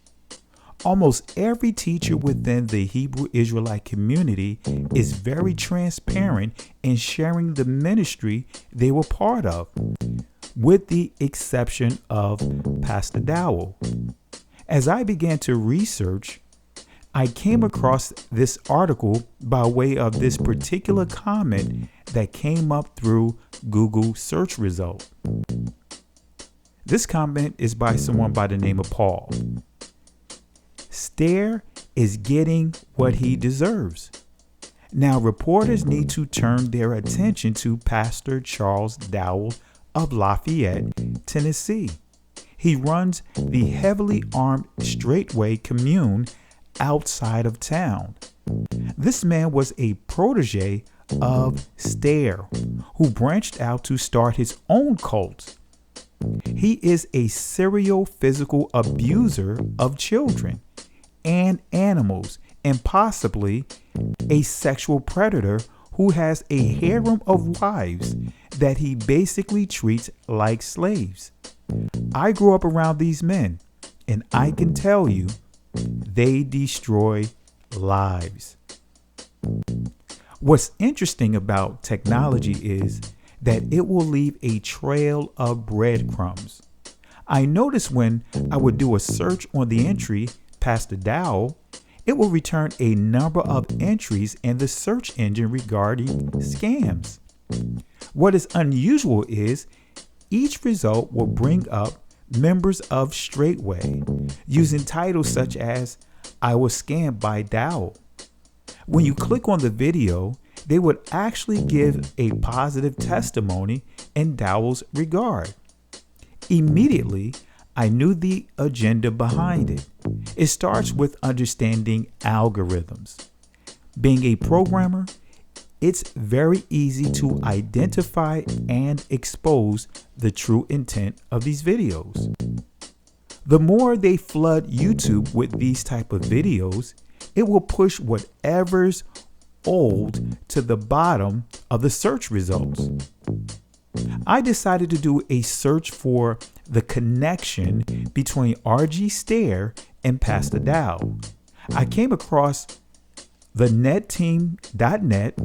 S17: Almost every teacher within the Hebrew Israelite community is very transparent in sharing the ministry they were part of, with the exception of Pastor Dowell. As I began to research, I came across this article by way of this particular comment that came up through Google search result. This comment is by someone by the name of Paul. Stair is getting what he deserves. Now, reporters need to turn their attention to Pastor Charles Dowell of Lafayette, Tennessee. He runs the heavily armed Strait Way commune outside of town. This man was a protege of Stair, who branched out to start his own cult. He is a serial physical abuser of children and animals, and possibly a sexual predator who has a harem of wives that he basically treats like slaves. I grew up around these men, and I can tell you, they destroy lives. What's interesting about technology is that it will leave a trail of breadcrumbs. I noticed when I would do a search on the entry Pastor Dowell, it will return a number of entries in the search engine regarding scams. What is unusual is each result will bring up members of Strait Way using titles such as "I was scammed by Dowell." When you click on the video, they would actually give a positive testimony in Dowell's regard. Immediately, I knew the agenda behind it. It starts with understanding algorithms. Being a programmer, it's very easy to identify and expose the true intent of these videos. The more they flood YouTube with these type of videos, it will push whatever's old to the bottom of the search results. I decided to do a search for the connection between R.G. Stair and Pastor Dowell. I came across the netteam.net,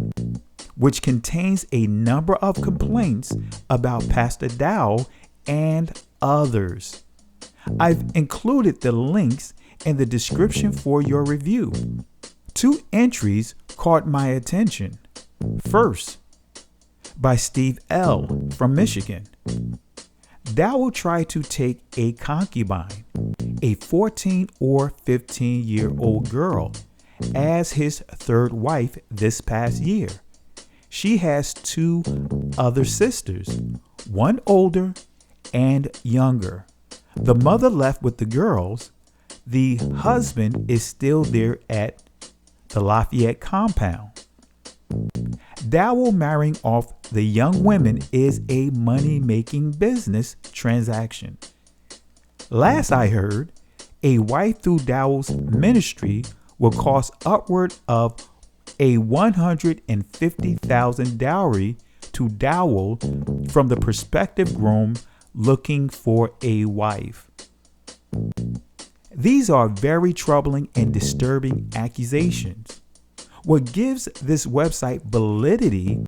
S17: which contains a number of complaints about Pastor Dowell and others. I've included the links in the description for your review. 2 entries caught my attention. First, by Steve L. from Michigan. Dowell tried to take a concubine, a 14 or 15-year-old girl, as his third wife this past year. She has 2 other sisters, one older and younger. The mother left with the girls. The husband is still there at the Lafayette compound. Dowell marrying off the young women is a money-making business transaction. Last I heard, a wife through Dowell's ministry will cost upward of a $150,000 dowry to Dowell from the prospective groom looking for a wife. These are very troubling and disturbing accusations. What gives this website validity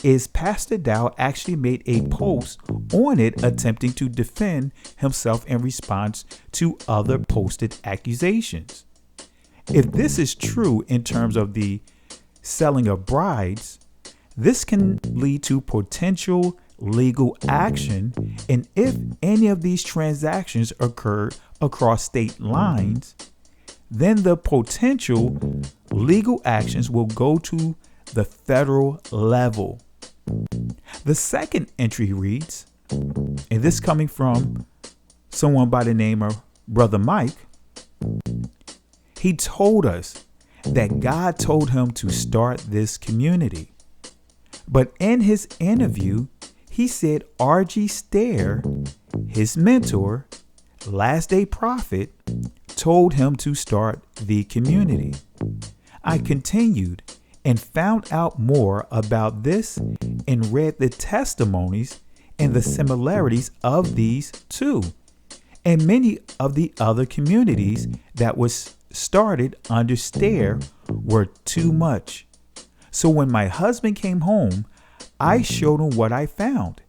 S17: is Pastor Dowell actually made a post on it attempting to defend himself in response to other posted accusations. If this is true in terms of the selling of brides, this can lead to potential legal action And if any of these transactions occurred across state lines, then the potential legal actions will go to the federal level. The second entry reads, and this coming from someone by the name of Brother Mike, he told us that God told him to start this community. But in his interview, he said R.G. Stair, his mentor, last day prophet, told him to start the community. I continued and found out more about this and read the testimonies and the similarities of these two and many of the other communities that was started under Stair were too much. So when my husband came home, I showed him what I found.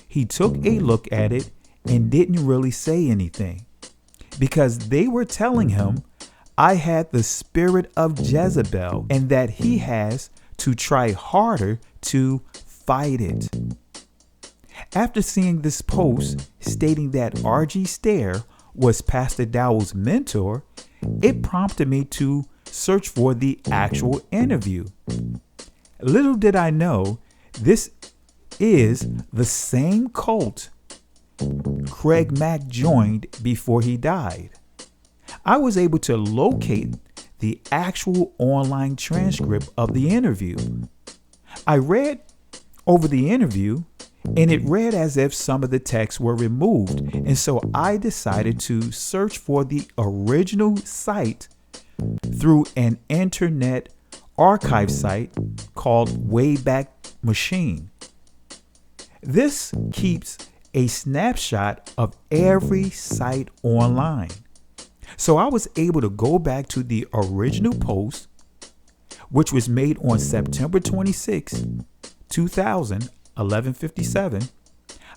S17: He took a look at it and didn't really say anything because they were telling him I had the spirit of Jezebel and that he has to try harder to fight it. After seeing this post stating that R.G. Stair was Pastor Dowell's mentor, it prompted me to search for the actual interview. Little did I know, this is the same cult Craig Mack joined before he died. I was able to locate the actual online transcript of the interview. I read over the interview and it read as if some of the texts were removed. And so I decided to search for the original site through an internet archive site called Wayback Machine. This keeps a snapshot of every site online. So I was able to go back to the original post, which was made on September 26, 2000, 11:57.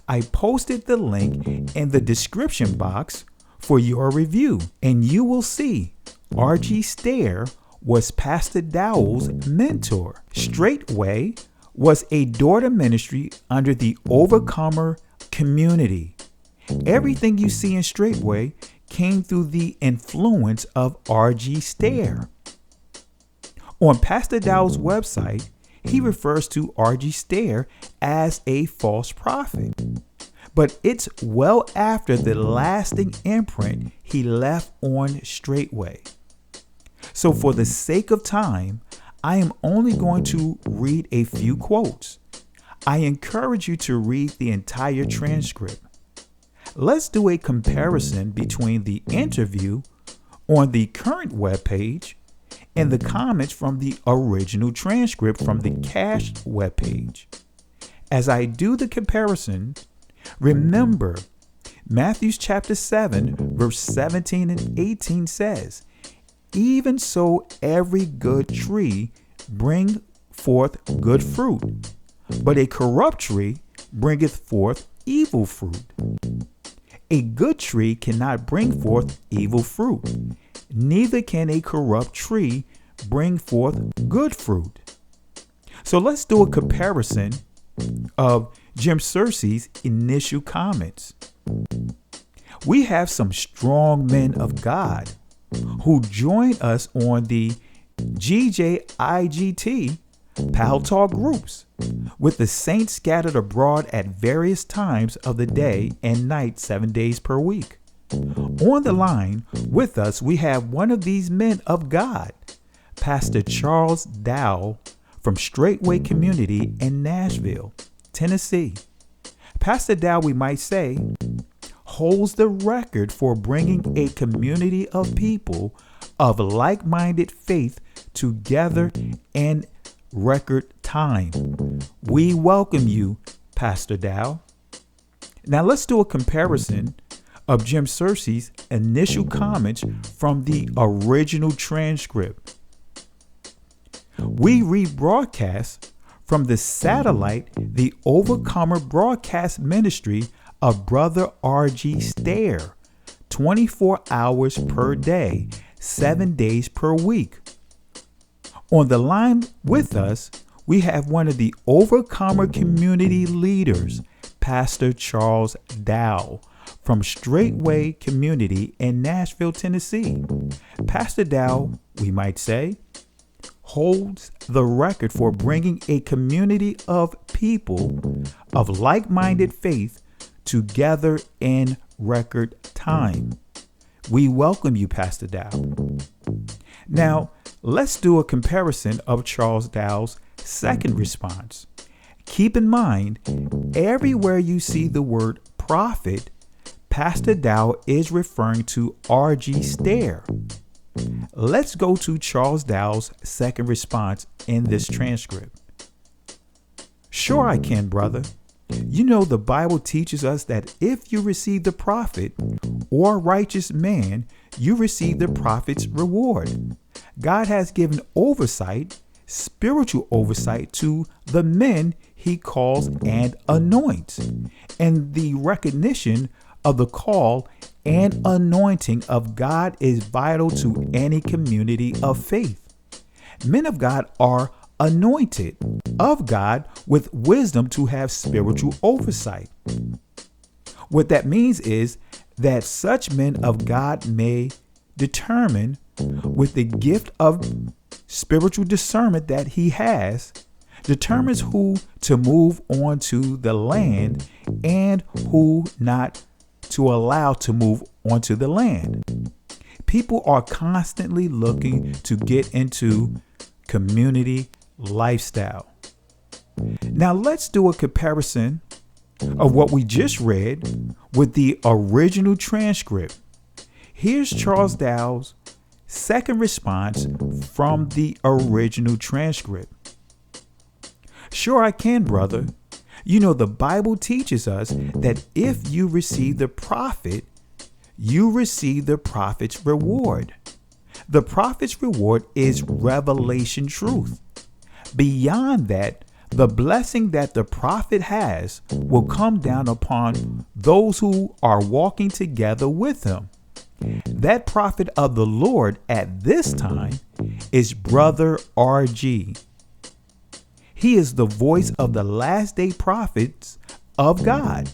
S17: I posted the link in the description box for your review, and you will see R.G. Stair was Pastor Dowell's mentor. Strait Way was a daughter ministry under the Overcomer community. Everything you see in Strait Way came through the influence of R.G. Stair. On Pastor Dowell's website, he refers to R.G. Stair as a false prophet. But it's well after the lasting imprint he left on Strait Way. So for the sake of time, I am only going to read a few quotes. I encourage you to read the entire transcript. Let's do a comparison between the interview on the current webpage and the comments from the original transcript from the cached webpage. As I do the comparison, remember Matthew chapter 7, verse 17 and 18 says, "Even so every good tree bring forth good fruit, but a corrupt tree bringeth forth evil fruit. A good tree cannot bring forth evil fruit, neither can a corrupt tree bring forth good fruit." So let's do a comparison of Jim Searcy's initial comments. We have some strong men of God who join us on the GJIGT Pal Talk groups, with the saints scattered abroad at various times of the day and night, 7 days per week. On the line with us, we have one of these men of God, Pastor Charles Dowell from Strait Way Community in Nashville, Tennessee. Pastor Dowell, we might say, holds the record for bringing a community of people of like-minded faith together in record time. We welcome you, Pastor Dowell. Now let's do a comparison of Jim Searcy's initial comments from the original transcript. We rebroadcast from the satellite the Overcomer broadcast ministry of Brother R.G. Stair, 24 hours per day, 7 days per week. On the line with us, we have one of the Overcomer community leaders, Pastor Charles Dowell from Strait Way community in Nashville, Tennessee. Pastor Dowell, we might say, holds the record for bringing a community of people of like-minded faith together in record time. We welcome you, Pastor Dowell. Now, let's do a comparison of Charles Dowell's second response. Keep in mind, everywhere you see the word prophet, Pastor Dowell is referring to R.G. Stare. Let's go to Charles Dowell's second response in this transcript. Sure I can, brother. You know, the Bible teaches us that if you receive the prophet or righteous man, you receive the prophet's reward. God has given oversight, spiritual oversight, to the men he calls and anoints. And the recognition of the call and anointing of God is vital to any community of faith. Men of God are anointed of God with wisdom to have spiritual oversight. What that means is that such men of God may determine, with the gift of spiritual discernment that he has, determines who to move onto the land and who not to allow to move onto the land. People are constantly looking to get into community lifestyle. Now let's do a comparison of what we just read with the original transcript. Here's Charles Dowell's second response from the original transcript. Sure I can, brother. You know, the Bible teaches us that if you receive the prophet, you receive the prophet's reward. The prophet's reward is revelation truth. Beyond that, the blessing that the prophet has will come down upon those who are walking together with him. That prophet of the Lord at this time is Brother R.G. He is the voice of the last day prophets of God.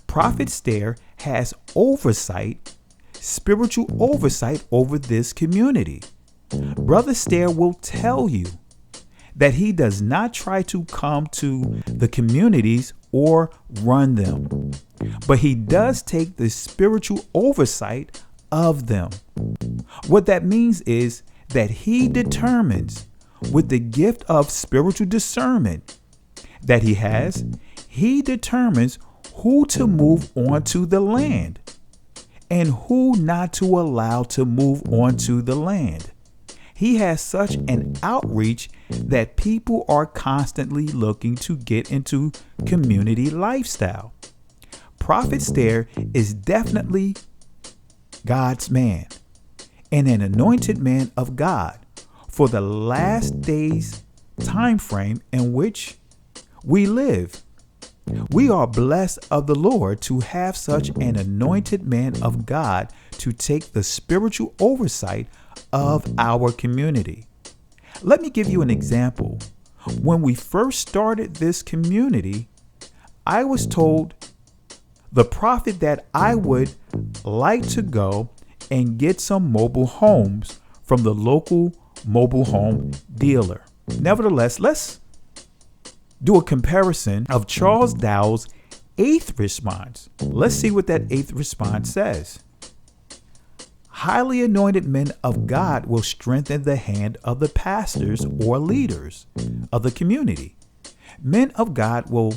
S17: Prophet Stare has oversight, spiritual oversight over this community. Brother Stare will tell you that he does not try to come to the communities or run them, but he does take the spiritual oversight of them. What that means is that he determines, with the gift of spiritual discernment that he has, he determines who to move onto the land and who not to allow to move onto the land. He has such an outreach that people are constantly looking to get into community lifestyle. Prophet Stare is definitely God's man and an anointed man of God for the last days time frame in which we live. We are blessed of the Lord to have such an anointed man of God to take the spiritual oversight of our community. Let me give you an example. When we first started this community, I was told the prophet that I would like to go and get some mobile homes from the local mobile home dealer. Nevertheless, let's do a comparison of Charles Dowell's eighth response. Let's see what that eighth response says. Highly anointed men of God will strengthen the hand of the pastors or leaders of the community. Men of God will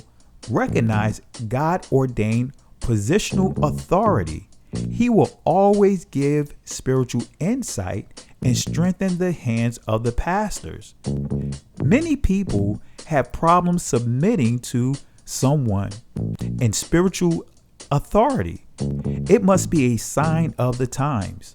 S17: recognize God-ordained positional authority. He will always give spiritual insight and strengthen the hands of the pastors. Many people have problems submitting to someone in spiritual authority. It must be a sign of the times.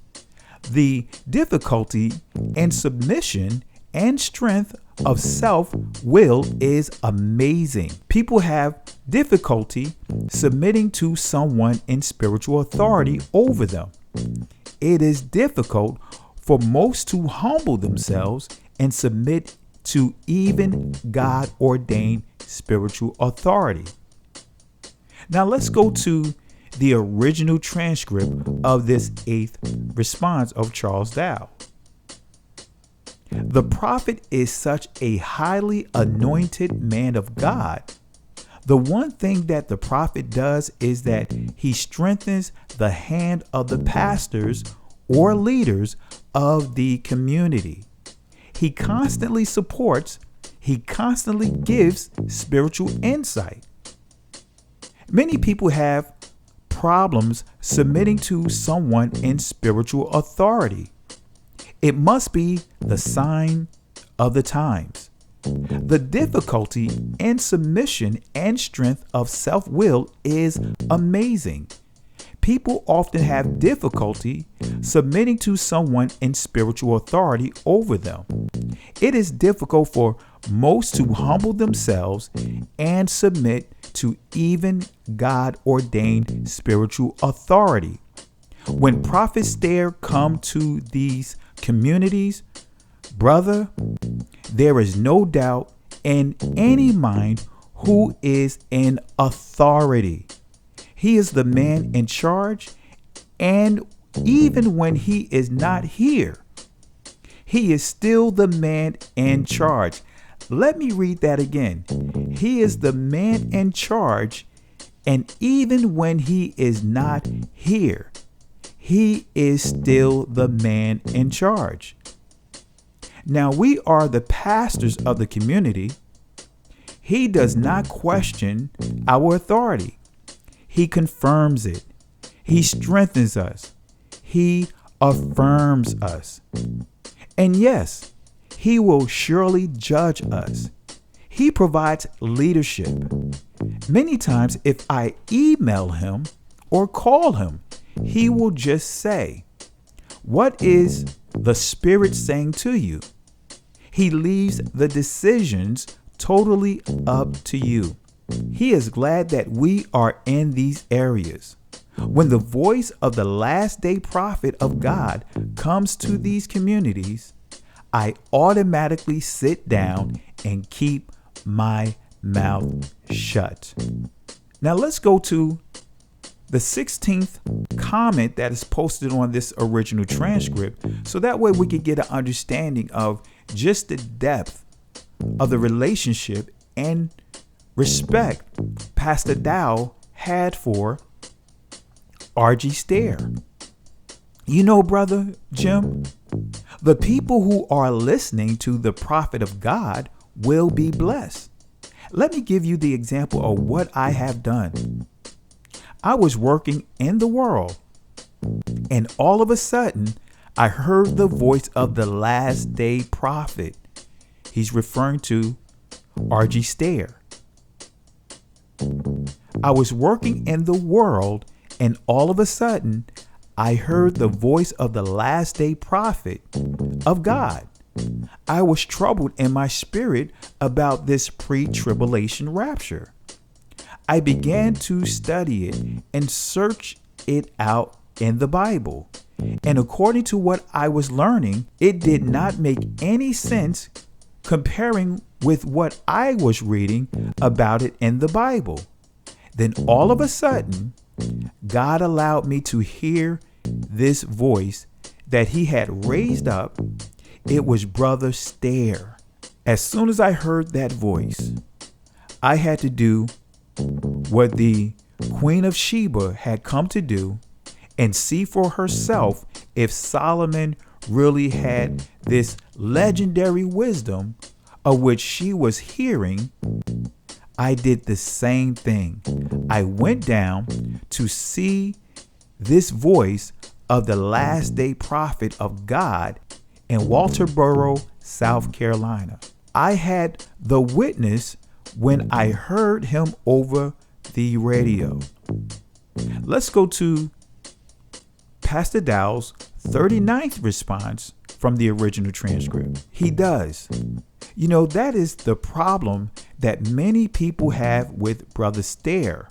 S17: The difficulty and submission and strength of self-will is amazing. People have difficulty submitting to someone in spiritual authority over them. It is difficult for most to humble themselves and submit to even God-ordained spiritual authority. Now let's go to the original transcript of this 8th response of Charles Dowell. The prophet is such a highly anointed man of God. The one thing that the prophet does is that he strengthens the hand of the pastors or leaders of the community. He constantly supports, he constantly gives spiritual insight. Many people have problems submitting to someone in spiritual authority. It must be the sign of the times. The difficulty in submission and strength of self-will is amazing. People often have difficulty submitting to someone in spiritual authority over them. It is difficult for most to humble themselves and submit to even God-ordained spiritual authority. When prophets dare come to these communities, brother, there is no doubt in any mind who is in authority. He is the man in charge, and even when he is not here, he is still the man in charge. Let me read that again. He is the man in charge, and even when he is not here, he is still the man in charge. Now, we are the pastors of the community. He does not question our authority. He confirms it. He strengthens us. He affirms us. And yes, he will surely judge us. He provides leadership. Many times, if I email him or call him, he will just say, "What is the Spirit saying to you?" He leaves the decisions totally up to you. He is glad that we are in these areas. When the voice of the last day prophet of God comes to these communities, I automatically sit down and keep my mouth shut. Now let's go to the 16th comment that is posted on this original transcript, so that way we can get an understanding of just the depth of the relationship and respect Pastor Dowell had for R.G. Stair. You know, Brother Jim, the people who are listening to the prophet of God will be blessed. Let me give you the example of what I have done. I was working in the world, and all of a sudden, I heard the voice of the last day prophet. He's referring to R.G. Stair. I was working in the world, and all of a sudden, I heard the voice of the last day prophet of God. I was troubled in my spirit about this pre-tribulation rapture. I began to study it and search it out in the Bible. And according to what I was learning, it did not make any sense comparing with what I was reading about it in the Bible. Then all of a sudden, God allowed me to hear this voice that he had raised up. It was Brother Stair. As soon as I heard that voice, I had to do what the Queen of Sheba had come to do and see for herself if Solomon really had this legendary wisdom of which she was hearing. I did the same thing. I went down to see this voice of the last day prophet of God in Walterboro, South Carolina. I had the witness when I heard him over the radio. Let's go to Pastor Dowell's 39th response from the original transcript. He does. You know, that is the problem that many people have with Brother Stair.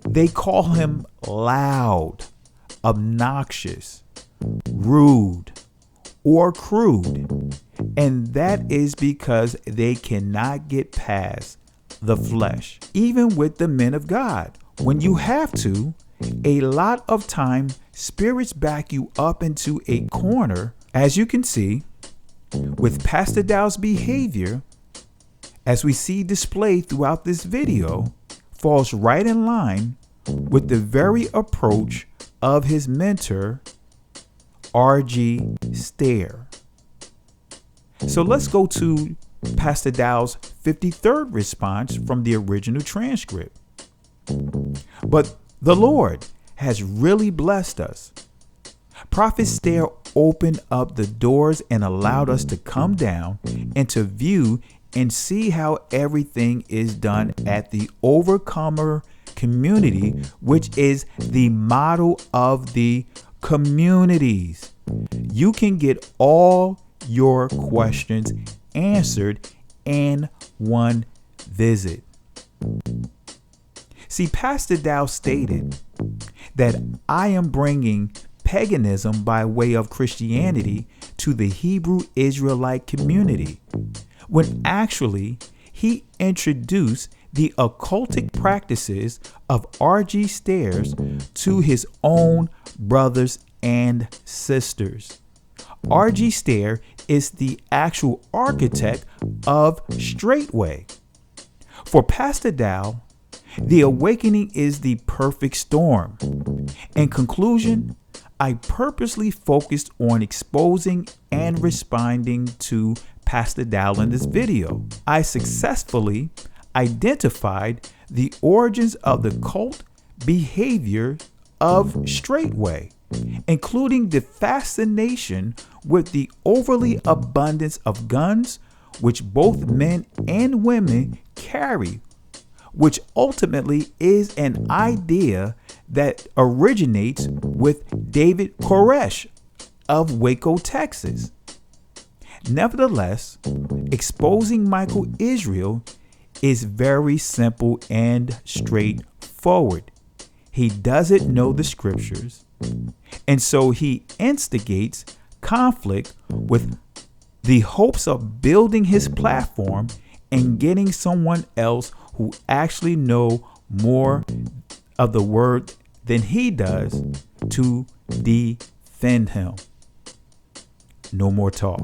S17: They call him loud, obnoxious, rude, or crude. And that is because they cannot get past the flesh, even with the men of God. When you have to, a lot of time, spirits back you up into a corner, as you can see with Pastor Dowell's behavior, as we see displayed throughout this video, falls right in line with the very approach of his mentor, R.G. Stare. So let's go to Pastor Dowell's 53rd response from the original transcript. But the Lord has really blessed us. Prophet Stare opened up the doors and allowed us to come down and to view and see how everything is done at the Overcomer community, which is the model of the communities. You can get all your questions answered in one visit. See, Pastor Dowell stated that I am bringing paganism by way of Christianity to the Hebrew Israelite community, when actually he introduced the occultic practices of R.G. Stares to his own brothers and sisters. R.G. Stare is the actual architect of Strait Way. For Pastor Dowell, the awakening is the perfect storm. In conclusion, I purposely focused on exposing and responding to Pastor Dowell in this video. I successfully identified the origins of the cult behavior of Strait Way, including the fascination with the overly abundance of guns, which both men and women carry, which ultimately is an idea that originates with David Koresh of Waco, Texas. Nevertheless, exposing Michael Israel is very simple and straightforward. He doesn't know the scriptures, and so he instigates conflict with the hopes of building his platform and getting someone else who actually know more of the word than he does to defend him. No more talk.